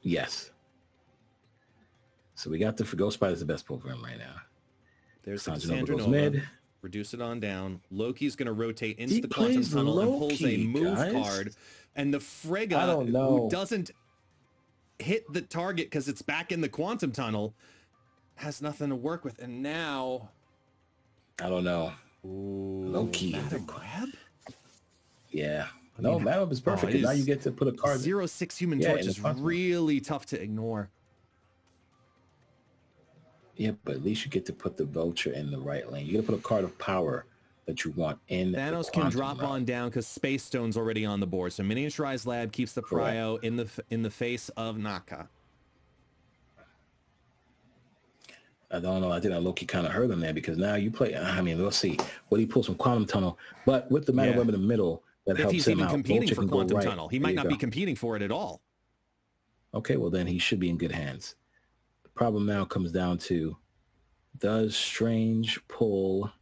Yes. So we got the Ghost Spider's the best pull for him right now. There's the Cassandra Nova. Mid. Reduce it on down. Loki's going to rotate into the Quantum Tunnel and pulls a move card. And the Frigga, who doesn't hit the target because it's back in the Quantum Tunnel, has nothing to work with, and now I don't know. Loki. Yeah. No, Madam is perfect. Now you get to put a card. 0/6 Human Torch is really tough to ignore. Yeah, but at least you get to put the Vulture in the right lane. You got to put a card of power that you want in Thanos the can Quantum drop realm. on down because Space Stone's already on the board. So Miniaturized Lab keeps the prio in the face of Naka. I don't know. I think I low-key kind of hurt him there because now you play. I mean, we'll see what he pulls from Quantum Tunnel, but with the Mana Web in the middle, that If helps he's him even out. competing Vulture for can go Quantum right. Tunnel, he There might you not go. be competing for it at all. Okay, well then he should be in good hands. The problem now comes down to, does Strange pull?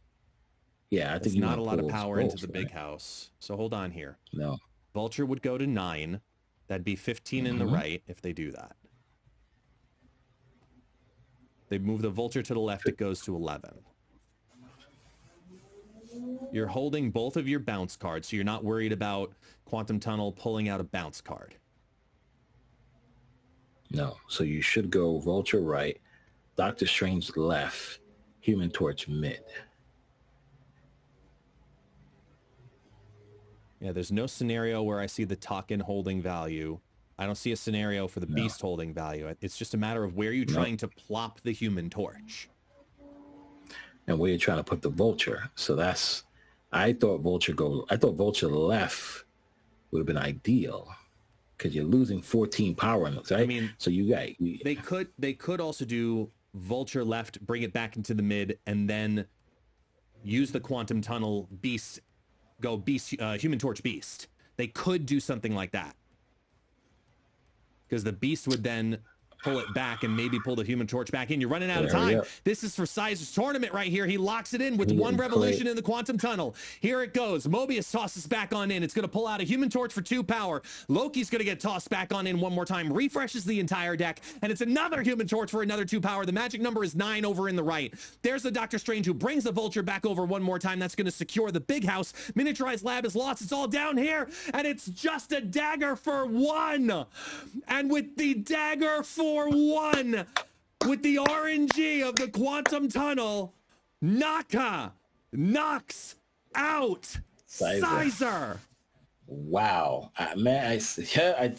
Yeah, I think There's you not a want lot of pulls power both, into the big right? house. So hold on here. No. Vulture would go to 9. That'd be 15 in the right if they do that. They move the Vulture to the left, it goes to 11. You're holding both of your bounce cards, so you're not worried about Quantum Tunnel pulling out a bounce card. No. So you should go Vulture right, Doctor Strange left, Human Torch mid. Yeah, there's no scenario where I see the Token holding value. I don't see a scenario for the Beast holding value. It's just a matter of where you're trying to plop the Human Torch. And where you're trying to put the Vulture. So that's, I thought Vulture left would have been ideal because you're losing 14 power in those, right? I mean, so you got they could also do Vulture left, bring it back into the mid, and then use the Quantum Tunnel Beast, go Beast, Human Torch Beast. They could do something like that because the Beast would then pull it back and maybe pull the Human Torch back in. You're running out of time. This is for Sizer's tournament right here. He locks it in with one revolution in the Quantum Tunnel. Here it goes. Mobius tosses back on in. It's going to pull out a Human Torch for 2 power. Loki's going to get tossed back on in one more time. Refreshes the entire deck, and it's another Human Torch for another 2 power. The magic number is 9 over in the right. There's the Doctor Strange who brings the Vulture back over one more time. That's going to secure the big house. Miniaturized Lab is lost. It's all down here, and it's just a dagger for 1. And with the dagger for 1, with the RNG of the Quantum Tunnel, Naka knocks out Sizer. Wow, man!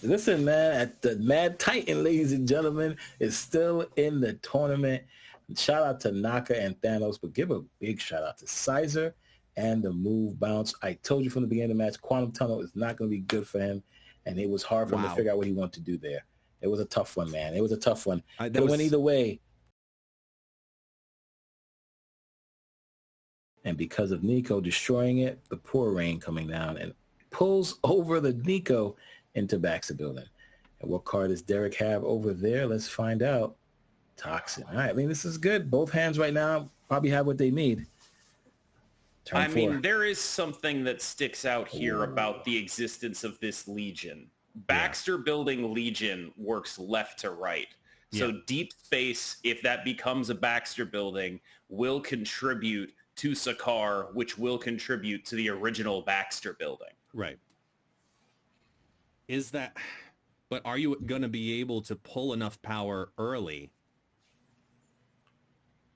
Listen, man. The Mad Titan, ladies and gentlemen, is still in the tournament. Shout out to Naka and Thanos, but give a big shout out to Sizer and the move bounce. I told you from the beginning of the match, Quantum Tunnel is not going to be good for him, and it was hard for him to figure out what he wanted to do there. It was a tough one, man. It was a tough one. It went either way. And because of Nico destroying it, the poor rain coming down and pulls over the Nico into Baxter Building. And what card does Derek have over there? Let's find out. Toxin. All right, I mean, this is good. Both hands right now probably have what they need. I mean, there is something that sticks out here about the existence of this Legion. Baxter Building Legion works left to right. So Deep Space, if that becomes a Baxter Building, will contribute to Sakaar, which will contribute to the original Baxter Building. Right. Is that... But are you going to be able to pull enough power early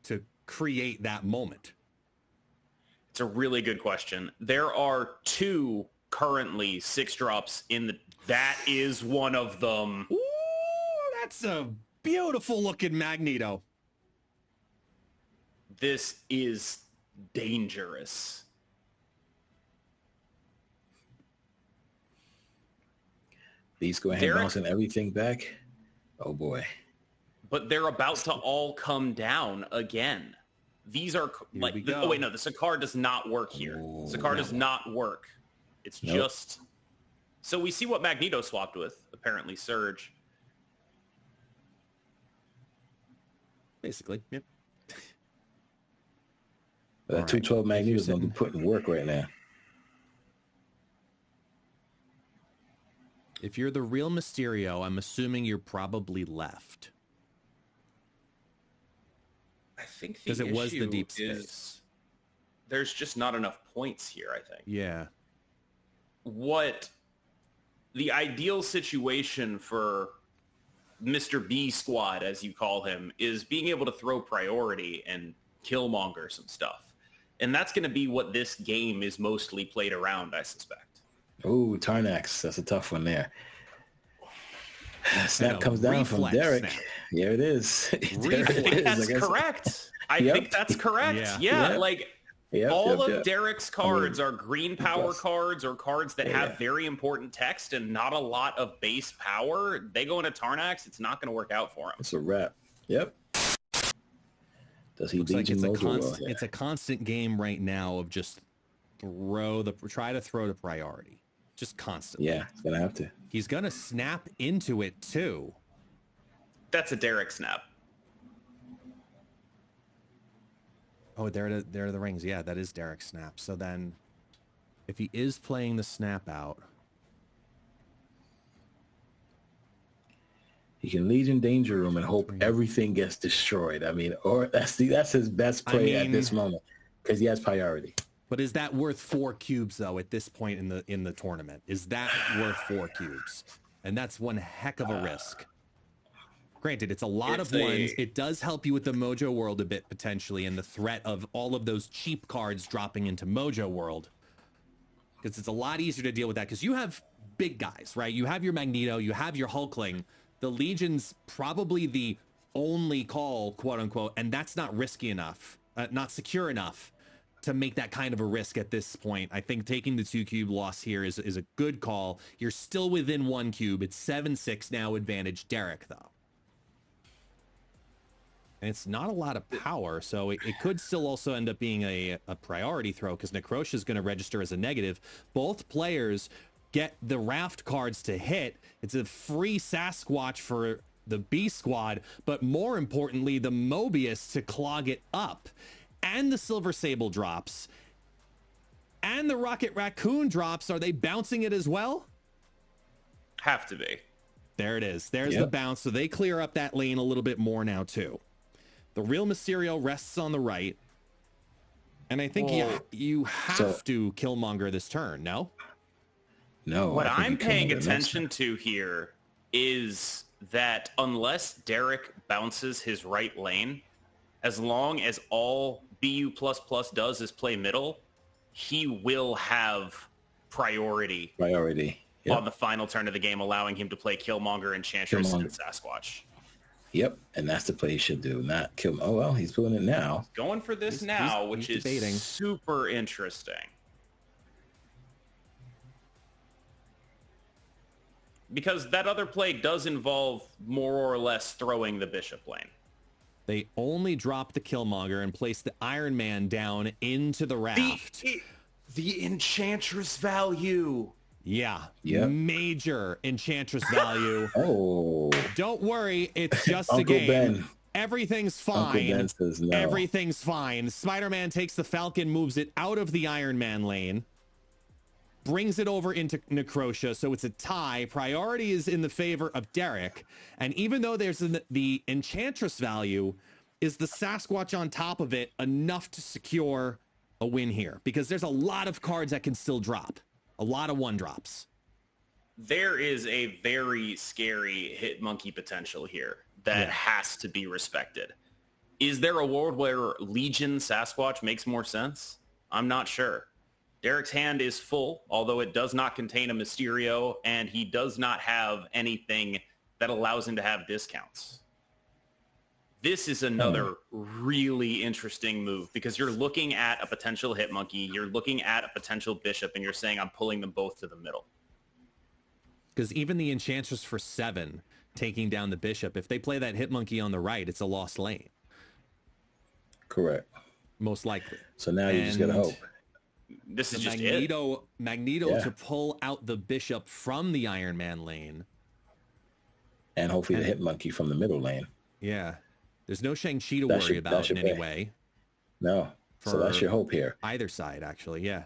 to create that moment? It's a really good question. There are 2 currently 6-drops in the... That is one of them. Ooh, that's a beautiful looking Magneto. This is dangerous. Beast go ahead bouncing everything back. Oh boy. But they're about to all come down again. These are like, oh wait, no, the Sakaar does not work here. Sakaar does not work. It's just, so we see what Magneto swapped with, apparently Surge. Basically, yep. That 212 Magneto's going to be putting work right now. If you're the real Mysterio, I'm assuming you're probably left. I think the because it was the issue deep space. is there's just not enough points here, I think. Yeah. What the ideal situation for Mr. B Squad, as you call him, is being able to throw priority and Killmonger some stuff. And that's going to be what this game is mostly played around, I suspect. Ooh, Tarnax. That's a tough one there. Snap comes down from Derek. Snap. Here it is. There I it think is. that's Like I said. correct. I Yep. think that's correct. Yeah. Yeah, Yep. like Yep, all yep, of yep. Derek's cards are green power plus. cards or cards that Yeah. have very important text and not a lot of base power. They go into Tarnax, it's not going to work out for him. It's a wrap. Yep. Does he Looks like Legion Mojo well here? it's a constant game right now of just try to throw the priority. Just constantly. Yeah, it's gonna have to. He's gonna snap into it too. That's a Derek snap. Oh, there are the rings. Yeah, that is Derek's snap. So then if he is playing the snap out, He can Legion Danger Room and hope everything gets destroyed. I mean, or that's his best play at this moment because he has priority. but is that worth 4 cubes though at this point in the tournament? Is that worth 4 cubes? And that's one heck of a risk. Granted, it's a lot of ones. It does help you with the Mojo World a bit potentially, and the threat of all of those cheap cards dropping into Mojo World, because it's a lot easier to deal with that because you have big guys, right? You have your Magneto, you have your Hulkling. The Legion's probably the only call, quote unquote, and that's not risky enough, not secure enough to make that kind of a risk at this point. I think taking the 2 cube loss here is a good call. You're still within 1 cube. It's 7-6 now, advantage Derek though. And it's not a lot of power, so it could still also end up being a priority throw because Necrosha is going to register as a negative. Both players get the Raft cards to hit. It's a free Sasquatch for the B squad, but more importantly, the Mobius to clog it up. And the Silver Sable drops. And the Rocket Raccoon drops. Are they bouncing it as well? Have to be. There it is. There's the bounce. So they clear up that lane a little bit more now, too. The real Mysterio rests on the right. And I think you have to Killmonger this turn, no? No. What I'm paying attention to here is that unless Derek bounces his right lane, as long as all BU++ does is play middle, he will have priority on the final turn of the game, allowing him to play Killmonger, Enchantress, and Sasquatch. Yep, and that's the play he should do, not kill. Oh, well, he's doing it now. Going for this which is debating. super interesting. Because that other play does involve more or less throwing the bishop lane. They only drop the Killmonger and place the Iron Man down into the Raft. The Enchantress value. Yeah. Yep. Major Enchantress value. Oh. Don't worry, it's just Uncle a game. Ben. Everything's Uncle fine. Ben says no. Everything's fine. Spider-Man takes the Falcon, moves it out of the Iron Man lane, brings it over into Necrosha, so it's a tie. Priority is in the favor of Derek, and even though there's the Enchantress value, is the Sasquatch on top of it enough to secure a win here? Because there's a lot of cards that can still drop. A lot of 1-drops. There is a very scary hit monkey potential here that has to be respected. Is there a world where Legion Sasquatch makes more sense? I'm not sure. Derek's hand is full, although it does not contain a Mysterio, and he does not have anything that allows him to have discounts. This is another really interesting move because you're looking at a potential hit monkey, you're looking at a potential bishop, and you're saying, I'm pulling them both to the middle. Because even the Enchantress for 7 taking down the bishop, if they play that hit monkey on the right, it's a lost lane. Correct. Most likely. So now you just gotta hope. This is just Magneto to pull out the bishop from the Iron Man lane. And hopefully the hit monkey from the middle lane. Yeah. There's no Shang-Chi to worry about in any way. No. So that's your hope here. Either side, actually, yeah.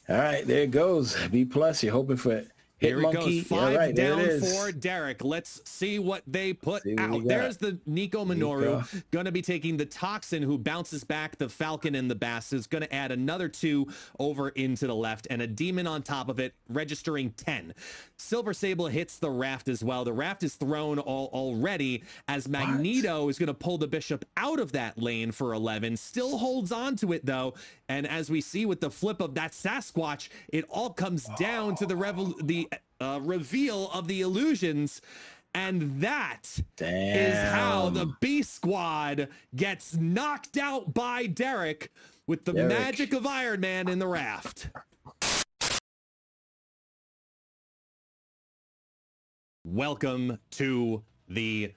All right, there it goes. B+, you're hoping for it. Here Hit it monkey. goes. 5 right, down for Derek. Let's see what they put out. There's the Nico Minoru. Going to be taking the Toxin, who bounces back the Falcon and the Bass. Is going to add another 2 over into the left, and a Demon on top of it, registering 10. Silver Sable hits the Raft as well. The Raft is thrown already as Magneto is going to pull the Bishop out of that lane for 11. Still holds on to it, though. And as we see with the flip of that Sasquatch, it all comes down to the reveal of the illusions And that Damn. is how the B Squad gets knocked out by Derek with the magic of Iron Man in the raft. Welcome to the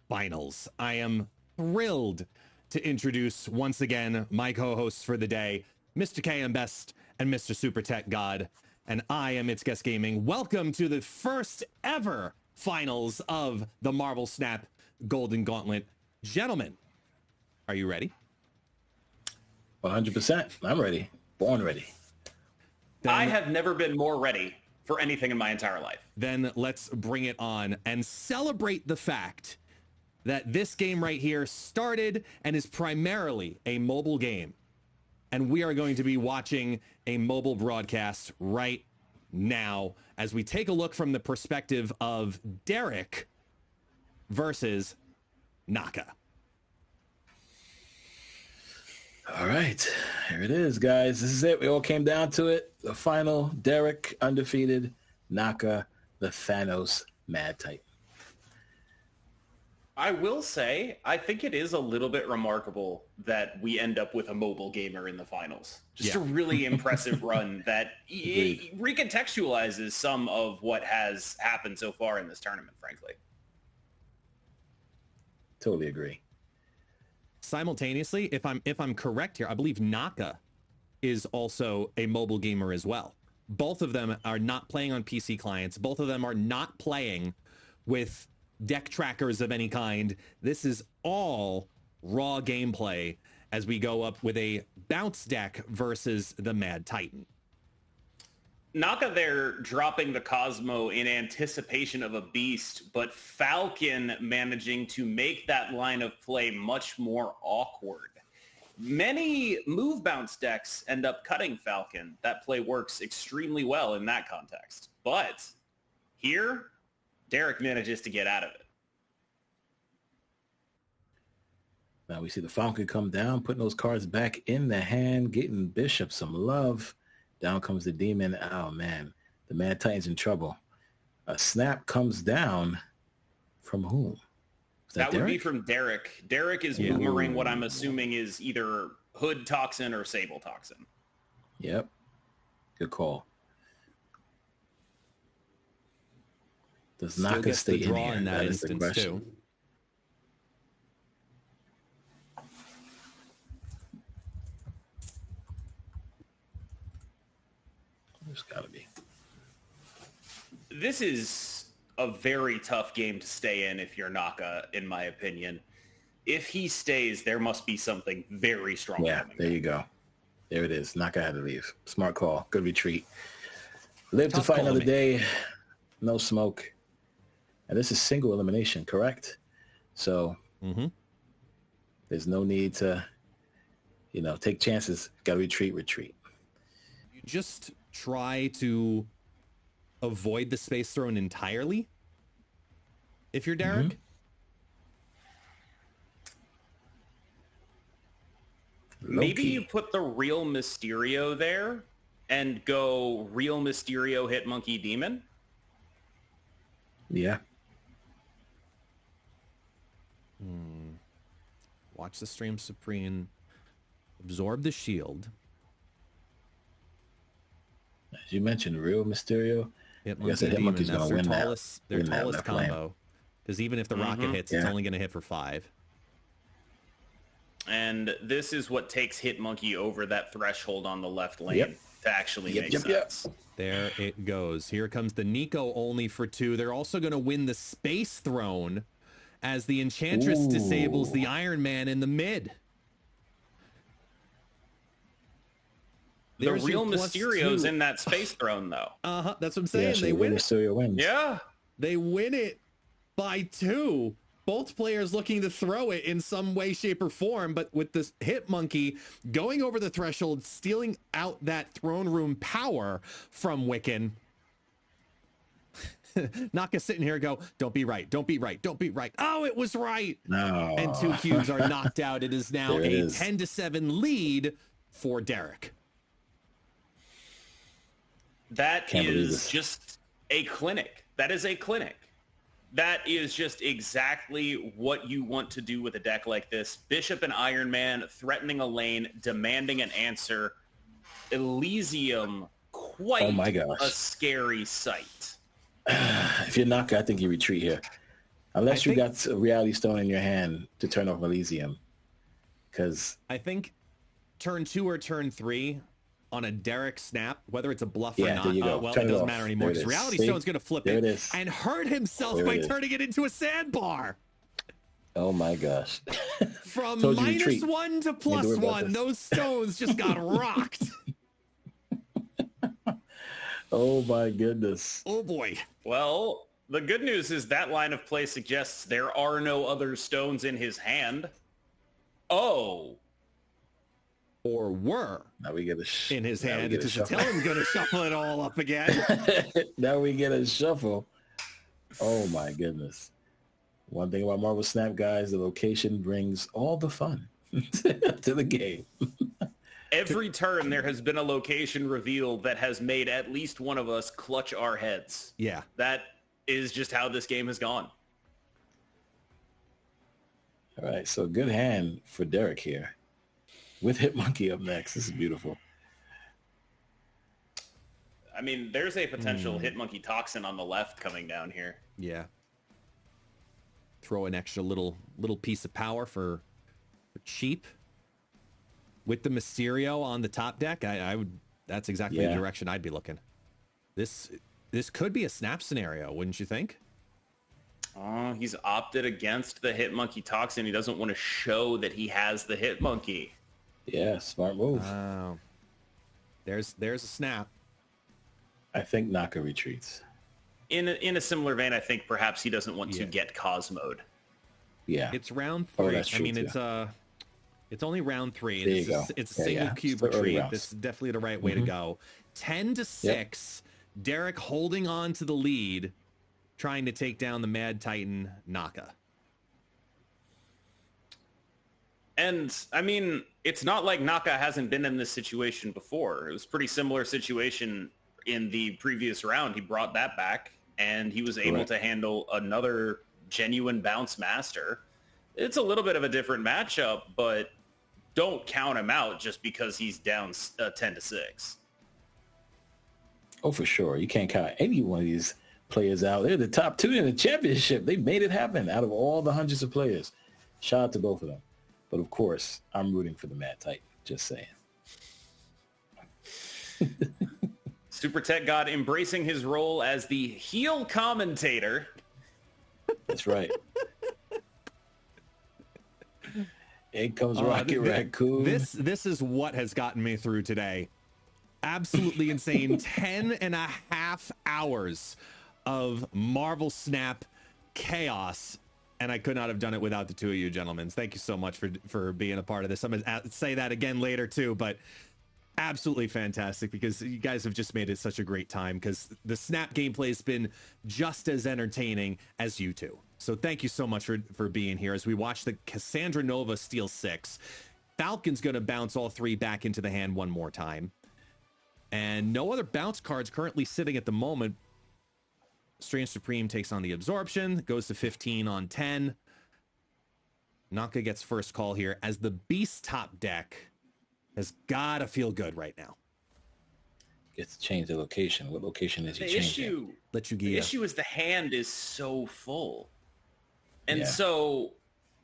finals. I am thrilled to introduce once again my co-hosts for the day, Mr. KM Best and Mr. Super Tech God, and I am It's Guest Gaming. Welcome to the first ever finals of the Marvel Snap Golden Gauntlet. Gentlemen, are you ready? 100%. I'm ready. Born ready. I have never been more ready for anything in my entire life. Then let's bring it on and celebrate the fact that this game right here started and is primarily a mobile game. And we are going to be watching a mobile broadcast right now as we take a look from the perspective of Derek versus Naka. All right, here it is, guys. This is it. We all came down to it. The final, Derek undefeated, Naka, the Thanos Mad Titan. I will say, I think it is a little bit remarkable that we end up with a mobile gamer in the finals. Just a really impressive run that recontextualizes some of what has happened so far in this tournament, frankly. Totally agree. Simultaneously, if I'm correct here, I believe Naka is also a mobile gamer as well. Both of them are not playing on PC clients. Both of them are not playing with deck trackers of any kind. This is all raw gameplay as we go up with a bounce deck versus the Mad Titan. Naka there dropping the Cosmo in anticipation of a beast, but Falcon managing to make that line of play much more awkward. Many move bounce decks end up cutting Falcon. That play works extremely well in that context. But here, Derek manages to get out of it. Now we see the Falcon come down, putting those cards back in the hand, getting Bishop some love. Down comes the Demon. Oh, man. The Mad Titan's in trouble. A snap comes down from whom? That would be from Derek. Derek is boomering what I'm assuming is either Hood Toxin or Sable Toxin. Yep. Good call. Does Naka stay in here? In that is the instance question. too. There's got to be. This is a very tough game to stay in if you're Naka, in my opinion. If he stays, there must be something very strong. Yeah, there you go. There it is. Naka had to leave. Smart call. Good retreat. Live to fight another day. No smoke. And this is single elimination, correct? So there's no need to, take chances. Got to retreat. You just try to avoid the space throne entirely if you're Derek. Maybe you put the real Mysterio there and go real Mysterio hit Monkey Demon. Yeah. Watch the stream, Supreme. Absorb the shield. As you mentioned, real Mysterio. Hit I guess the Hit Monkey's going to win their tallest combo. Because even if the rocket hits, it's only going to hit for 5. And this is what takes Hitmonkey over that threshold on the left lane to actually make sense. There it goes. Here comes the Nico only for 2. They're also going to win the Space Throne as the Enchantress disables the Iron Man in the mid. The real Mysterio's in that Space Throne, though. That's what I'm saying. Yeah, they win it. Mysterio wins. Yeah. They win it by 2. Both players looking to throw it in some way, shape, or form, but with this Hitmonkey going over the threshold, stealing out that throne room power from Wiccan. Naka sitting here go, don't be right, don't be right, don't be right. Oh, it was right. No. And 2 cubes are knocked out. It is now a 10-7 lead for Derek. That is just a clinic. That is a clinic. That is just exactly what you want to do with a deck like this. Bishop and Iron Man threatening a lane, demanding an answer. Elysium, quite Oh my gosh. a scary sight. If you're Naka, I think you retreat here. Unless you got a Reality Stone in your hand to turn off Elysium. Because I think turn 2 or turn 3 on a Derek snap, whether it's a bluff or not, there you go. well, Turn it doesn't off. matter anymore because Reality Stone's going to flip There it it is. and hurt himself There by it is. turning it into a sandbar. oh my gosh. From Told you retreat. -1 to Need to worry about +1, this. those stones just got rocked. Oh my goodness. Oh boy. Well, the good news is that line of play suggests there are no other stones in his hand. Oh. Or were Now we get a in his now we hand. get a It's shuffle. Tillen's going to shuffle it all up again. Now we get a shuffle. Oh my goodness. One thing about Marvel Snap, guys, the location brings all the fun to the game. Every turn there has been a location revealed that has made at least one of us clutch our heads. Yeah. That is just how this game has gone. All right, so good hand for Derek here. With Hitmonkey up next. This is beautiful. I mean, there's a potential Hitmonkey Toxin on the left coming down here. Yeah. Throw an extra little piece of power for cheap. With the Mysterio on the top deck, I would. That's exactly the direction I'd be looking. This could be a snap scenario, wouldn't you think? Oh, he's opted against the Hitmonkey Toxin. He doesn't want to show that he has the Hitmonkey. Yeah, smart move. There's a snap. I think Naka retreats. In a similar vein, I think perhaps he doesn't want to get Cosmo'd. Yeah. It's round Oh, 3. that's I true, mean, too. it's only round 3. There you go. It's a Yeah, single yeah. cube It's the early retreat. rounds. This is definitely the right way to go. 10-6. Derek holding on to the lead, trying to take down the Mad Titan Naka. And, I mean, it's not like Naka hasn't been in this situation before. It was a pretty similar situation in the previous round. He brought that back, and he was able to handle another genuine bounce master. It's a little bit of a different matchup, but don't count him out just because he's down 10-6. Oh, for sure. You can't count any one of these players out. They're the top 2 in the championship. They made it happen out of all the hundreds of players. Shout out to both of them. But of course, I'm rooting for the Mad Titan. Just saying. Super Tech God embracing his role as the heel commentator. That's right. In comes Rocket Raccoon. This is what has gotten me through today. Absolutely insane. 10.5 hours of Marvel Snap chaos. And I could not have done it without the two of you gentlemen. Thank you so much for being a part of this. I'm going to say that again later too, but absolutely fantastic because you guys have just made it such a great time because the Snap gameplay has been just as entertaining as you two. So thank you so much for being here as we watch the Cassandra Nova steal 6. Falcon's going to bounce all 3 back into the hand one more time. And no other bounce cards currently sitting at the moment. Strange Supreme takes on the Absorption, goes to 15 on 10. Naka gets first call here as the Beast top deck has got to feel good right now. Gets to change the location. What location is he The changing? the issue is the hand is so full. And Yeah. so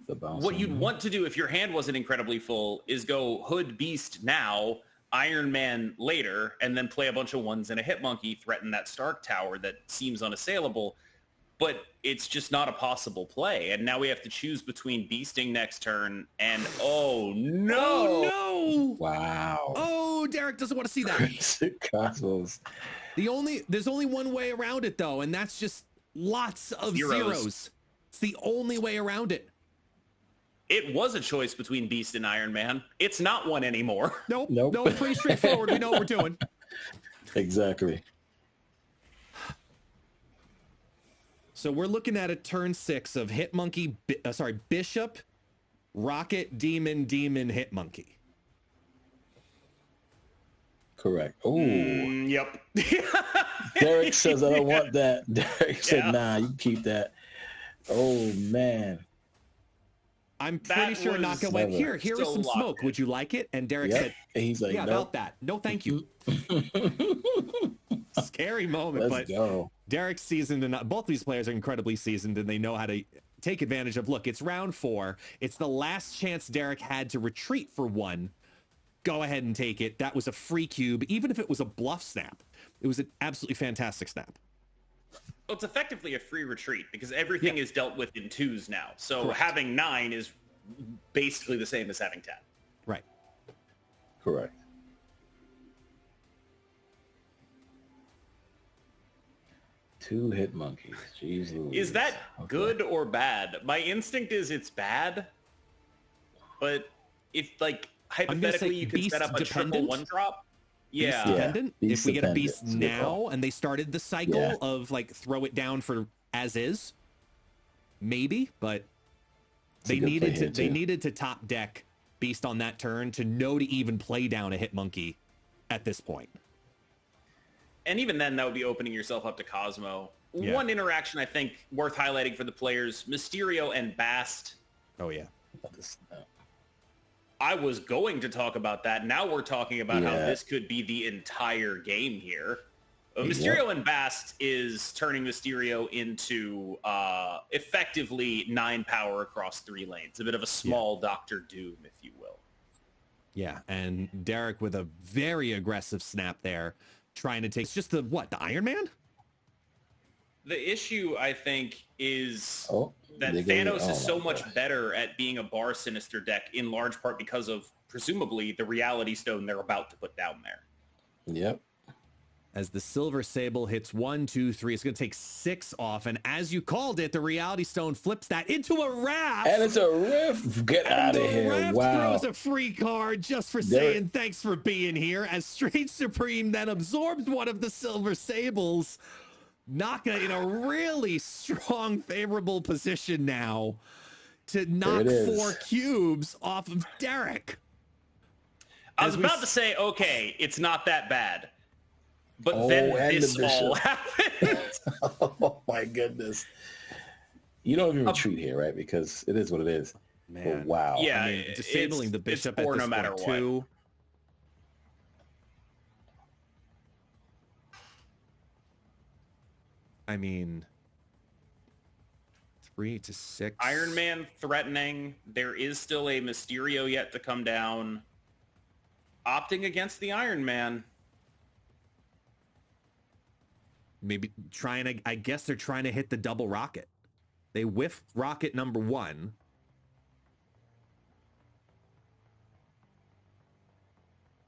The bounce what on you'd him. want to do if your hand wasn't incredibly full is go Hood Beast now, Iron Man later, and then play a bunch of ones and a Hitmonkey, threaten that Stark Tower that seems unassailable. But it's just not a possible play. And now we have to choose between Beasting next turn and oh no! Oh, no! Wow. Oh, Derek doesn't want to see that. Cosmos. There's only one way around it though, and that's just lots of zeros. It's the only way around it. It was a choice between Beast and Iron Man. It's not one anymore. Nope. Nope. No, pretty straightforward. We know what we're doing. Exactly. So we're looking at a turn 6 of Bishop, Rocket, Demon, Hitmonkey. Correct. Oh, Yep. Derek says I don't want that. Derek said, nah, you keep that. Oh man. I'm pretty That sure was Naka went, here is still some locked smoke. in. Would you like it? And Derek Yep. said, And he's like, yeah, nope. about that. No, thank you. Scary moment, Let's but go. Derek's seasoned, and both these players are incredibly seasoned, and they know how to take advantage of, look, it's round 4. It's the last chance Derek had to retreat for one. Go ahead and take it. That was a free cube, even if it was a bluff snap. It was an absolutely fantastic snap. Well, it's effectively a free retreat because everything is dealt with in 2s now. So Correct. having 9 is basically the same as having 10. Right. Correct. Two hit monkeys. Jeez Louise. Is that Okay. good or bad? My instinct is it's bad. But if, like, hypothetically you could set up a triple dependent? 1-drop. Yeah. Beast dependent. Beast If we get a dependent. beast It's a good now call. and they started the cycle Yeah. of like throw it down for as is, maybe, but It's a they good play needed here, to too. top deck beast on that turn to know to even play down a hit monkey at this point. And even then, that would be opening yourself up to Cosmo. Yeah. One interaction I think worth highlighting for the players, Mysterio and Bast. Oh yeah. I was going to talk about that. Now we're talking about how Yeah. this could be the entire game here. Yep. Mysterio and Bast is turning Mysterio into effectively 9 power across 3 lanes. A bit of a small Doctor Doom, if you will. Yeah, and Derek with a very aggressive snap there, trying to take, it's just the Iron Man? The issue, I think, is Oh, that they go- Thanos oh is so my much gosh. better at being a bar Sinister deck, in large part because of, presumably, the Reality Stone they're about to put down there. Yep. As the Silver Sable hits 1, 2, 3, it's going to take 6 off, and as you called it, the Reality Stone flips that into a raft. And it's a riff. Get out of The here. Raft Wow. throws a free card just for There- saying thanks for being here, as Strange Supreme then absorbs one of the Silver Sables. Naka in a really strong, favorable position now to knock it is. 4 cubes off of Derek. I was As we about s- to say, okay, it's not that bad. But Oh, then and this the bishop. all happened. Oh my goodness. You don't even retreat here, right? Because it is what it is. Man. But wow. Yeah. I mean, disabling the it's bishop poor at this no matter point, what. too. I mean, 3 to 6. Iron Man threatening. There is still a Mysterio yet to come down. Opting against the Iron Man. Maybe trying to, I guess they're trying to hit the double rocket. They whiff rocket number 1.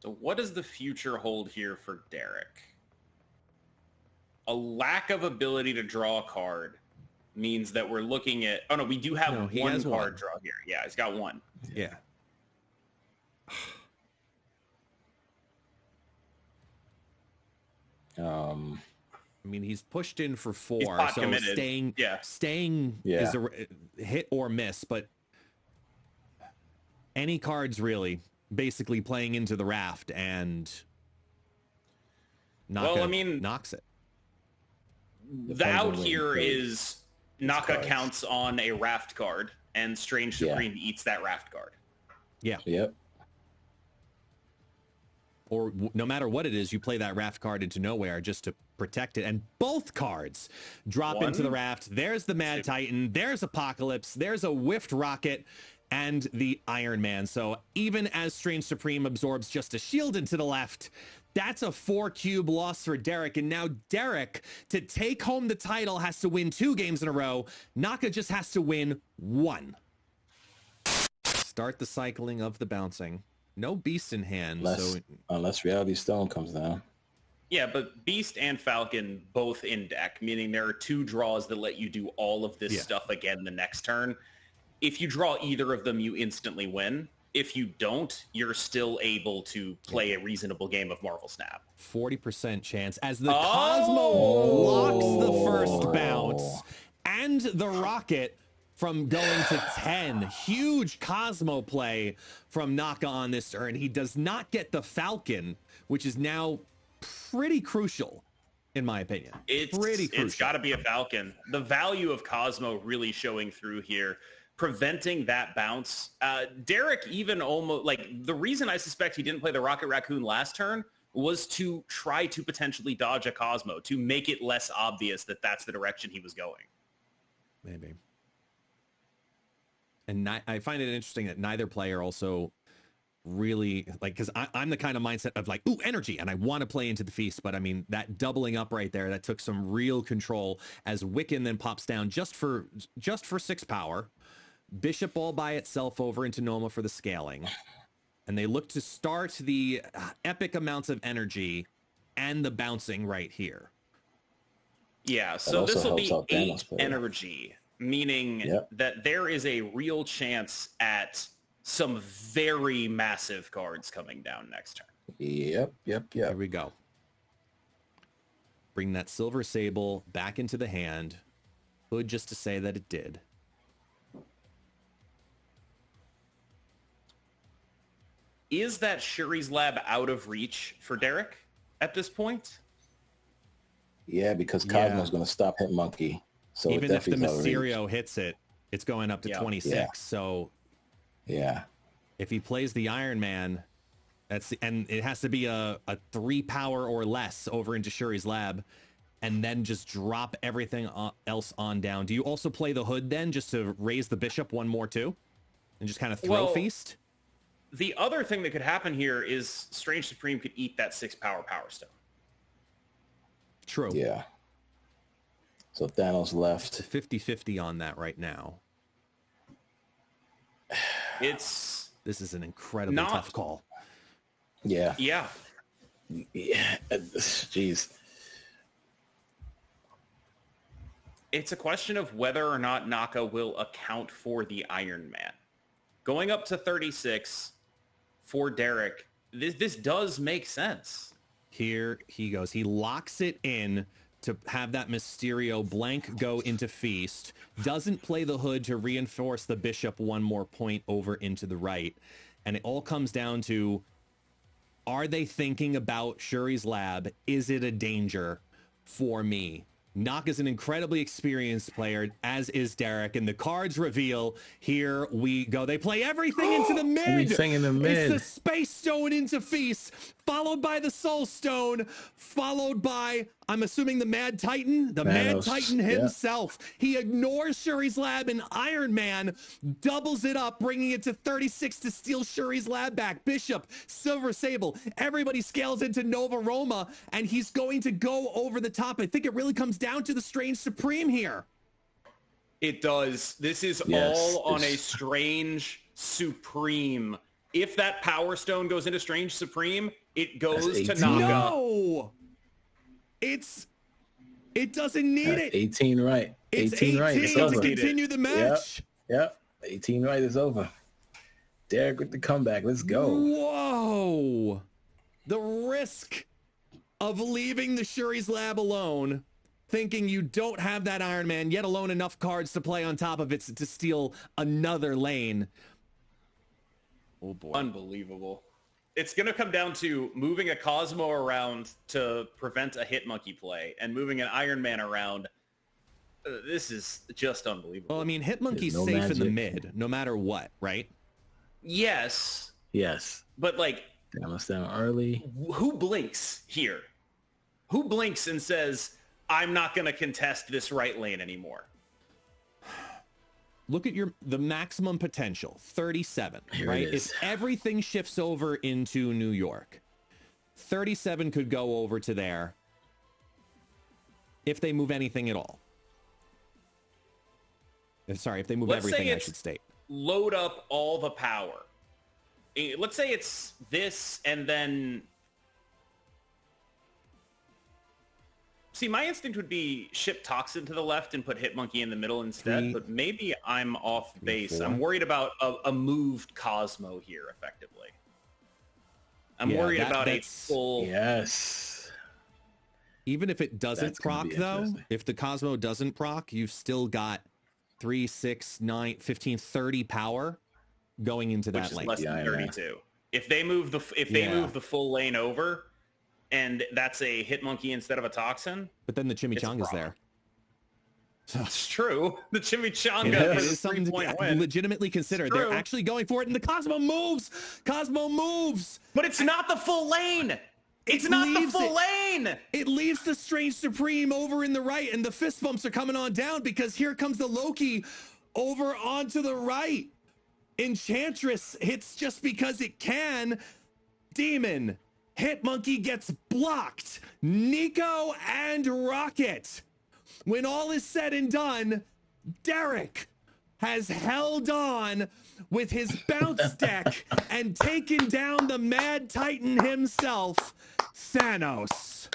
So what does the future hold here for Derek? A lack of ability to draw a card means that we're looking at... Oh, no, we do have No, he one has card one. draw here. Yeah, he's got one. Yeah. I mean, he's pushed in for 4, pot so committed. staying Yeah. is a hit or miss, but any cards really basically playing into the raft, and Naka Well, I mean- knocks it. The out when here he plays is Naka cards. counts on a raft card, and Strange Yeah. Supreme eats that raft card. Yeah. Yep. Or no matter what it is, you play that raft card into nowhere just to protect it. And both cards drop into the One. raft. There's the Mad Titan. There's Apocalypse. There's a Whiffed Rocket and the Iron Man. So even as Strange Supreme absorbs just a shield into the left, that's a 4 cube loss for Derek. And now Derek, to take home the title, has to win 2 games in a row. Naka just has to win 1. Start the cycling of the bouncing. No beast in hand. Unless Reality Stone comes down. Yeah, but Beast and Falcon both in deck, meaning there are 2 draws that let you do all of this Yeah. stuff again the next turn. If you draw either of them, you instantly win. If you don't, you're still able to play a reasonable game of Marvel Snap. 40% chance as the Cosmo locks the first bounce and the rocket from going to 10. Huge Cosmo play from Naka on this turn. He does not get the Falcon, which is now pretty crucial in my opinion. It's got to be a Falcon. The value of Cosmo really showing through here, preventing that bounce. Derek even almost, like, the reason I suspect he didn't play the Rocket Raccoon last turn was to try to potentially dodge a Cosmo, to make it less obvious that that's the direction he was going. Maybe. And I find it interesting that neither player also really, like, because I'm the kind of mindset of like, ooh, energy, and I want to play into the feast, but I mean, that doubling up right there, that took some real control as Wiccan then pops down just for 6 power. Bishop all by itself over into Noma for the scaling, and they look to start the epic amounts of energy and the bouncing right here. Yeah, so this will be 8 energy, meaning that there is a real chance at some very massive cards coming down next turn. Yep. Here we go. Bring that Silver Sable back into the hand. Hood just to say that it did. Is that Shuri's Lab out of reach for Derek at this point? Yeah, because Cosmo's going to stop Hitmonkey. So even if the Mysterio hits it, it's going up to 26. Yeah. So yeah, if he plays the Iron Man, and it has to be a 3 power or less over into Shuri's Lab, and then just drop everything else on down. Do you also play the Hood then, just to raise the Bishop one more too, and just kind of throw feast? The other thing that could happen here is Strange Supreme could eat that 6 power Stone. True. Yeah. So Thanos left. 50-50 on that right now. This is an incredibly tough call. Yeah. Yeah. Jeez. It's a question of whether or not Naka will account for the Iron Man. Going up to 36 for Derek, this does make sense. Here he goes. He locks it in to have that Mysterio blank go into feast. Doesn't play the Hood to reinforce the Bishop one more point over into the right. And it all comes down to, are they thinking about Shuri's Lab? Is it a danger for me? Nock is an incredibly experienced player, as is Derek, and the cards reveal, here we go. They play everything into the mid. Everything in the mid. It's the Space Stone into Feast, followed by the Soul Stone, followed by, I'm assuming, the Mad Titan, Mad Titan himself. Yeah. He ignores Shuri's Lab, and Iron Man doubles it up, bringing it to 36 to steal Shuri's Lab back. Bishop, Silver Sable, everybody scales into Nova Roma, and he's going to go over the top. I think it really comes down to the Strange Supreme here. It does. This is all on a Strange Supreme. If that Power Stone goes into Strange Supreme, it goes to Naka. No! It doesn't need it. 18 right. It's 18 right. It's over. To continue the match. Yep. 18 right is over. Derek with the comeback. Let's go. Whoa. The risk of leaving the Shuri's Lab alone, thinking you don't have that Iron Man, yet alone enough cards to play on top of it to steal another lane. Oh boy. Unbelievable. It's going to come down to moving a Cosmo around to prevent a Hitmonkey play and moving an Iron Man around. This is just unbelievable. Well, I mean, Hitmonkey's safe in the mid, no matter what, right? Yes. Yes. But, like, down early. Who blinks here? Who blinks and says, I'm not going to contest this right lane anymore? Look at the maximum potential, 37, right? If everything shifts over into New York, 37 could go over to there if they move anything at all. Sorry, if they move everything, I should state. Load up all the power. Let's say it's this and then... See, my instinct would be ship Toxin to the left and put Hitmonkey in the middle instead, but maybe I'm off base. I'm worried about a moved Cosmo here, effectively. I'm worried about a full... Yes. Even if it doesn't proc, though, if the Cosmo doesn't proc, you've still got 3, 6, 9, 15, 30 power going into that lane. Which is less than 32. If they move the full lane over, and that's a Hitmonkey instead of a Toxin. But then the Chimichanga's there. It's true. The Chimichanga It is is something to win. legitimately consider. They're actually going for it, and the Cosmo moves. Cosmo moves. But it's not the full lane. It's not the full lane. It leaves the Strange Supreme over in the right, and the fist bumps are coming on down because here comes the Loki over onto the right. Enchantress hits just because it can. Demon. Hitmonkey gets blocked. Nico and Rocket. When all is said and done, Derek has held on with his bounce deck and taken down the Mad Titan himself, Thanos.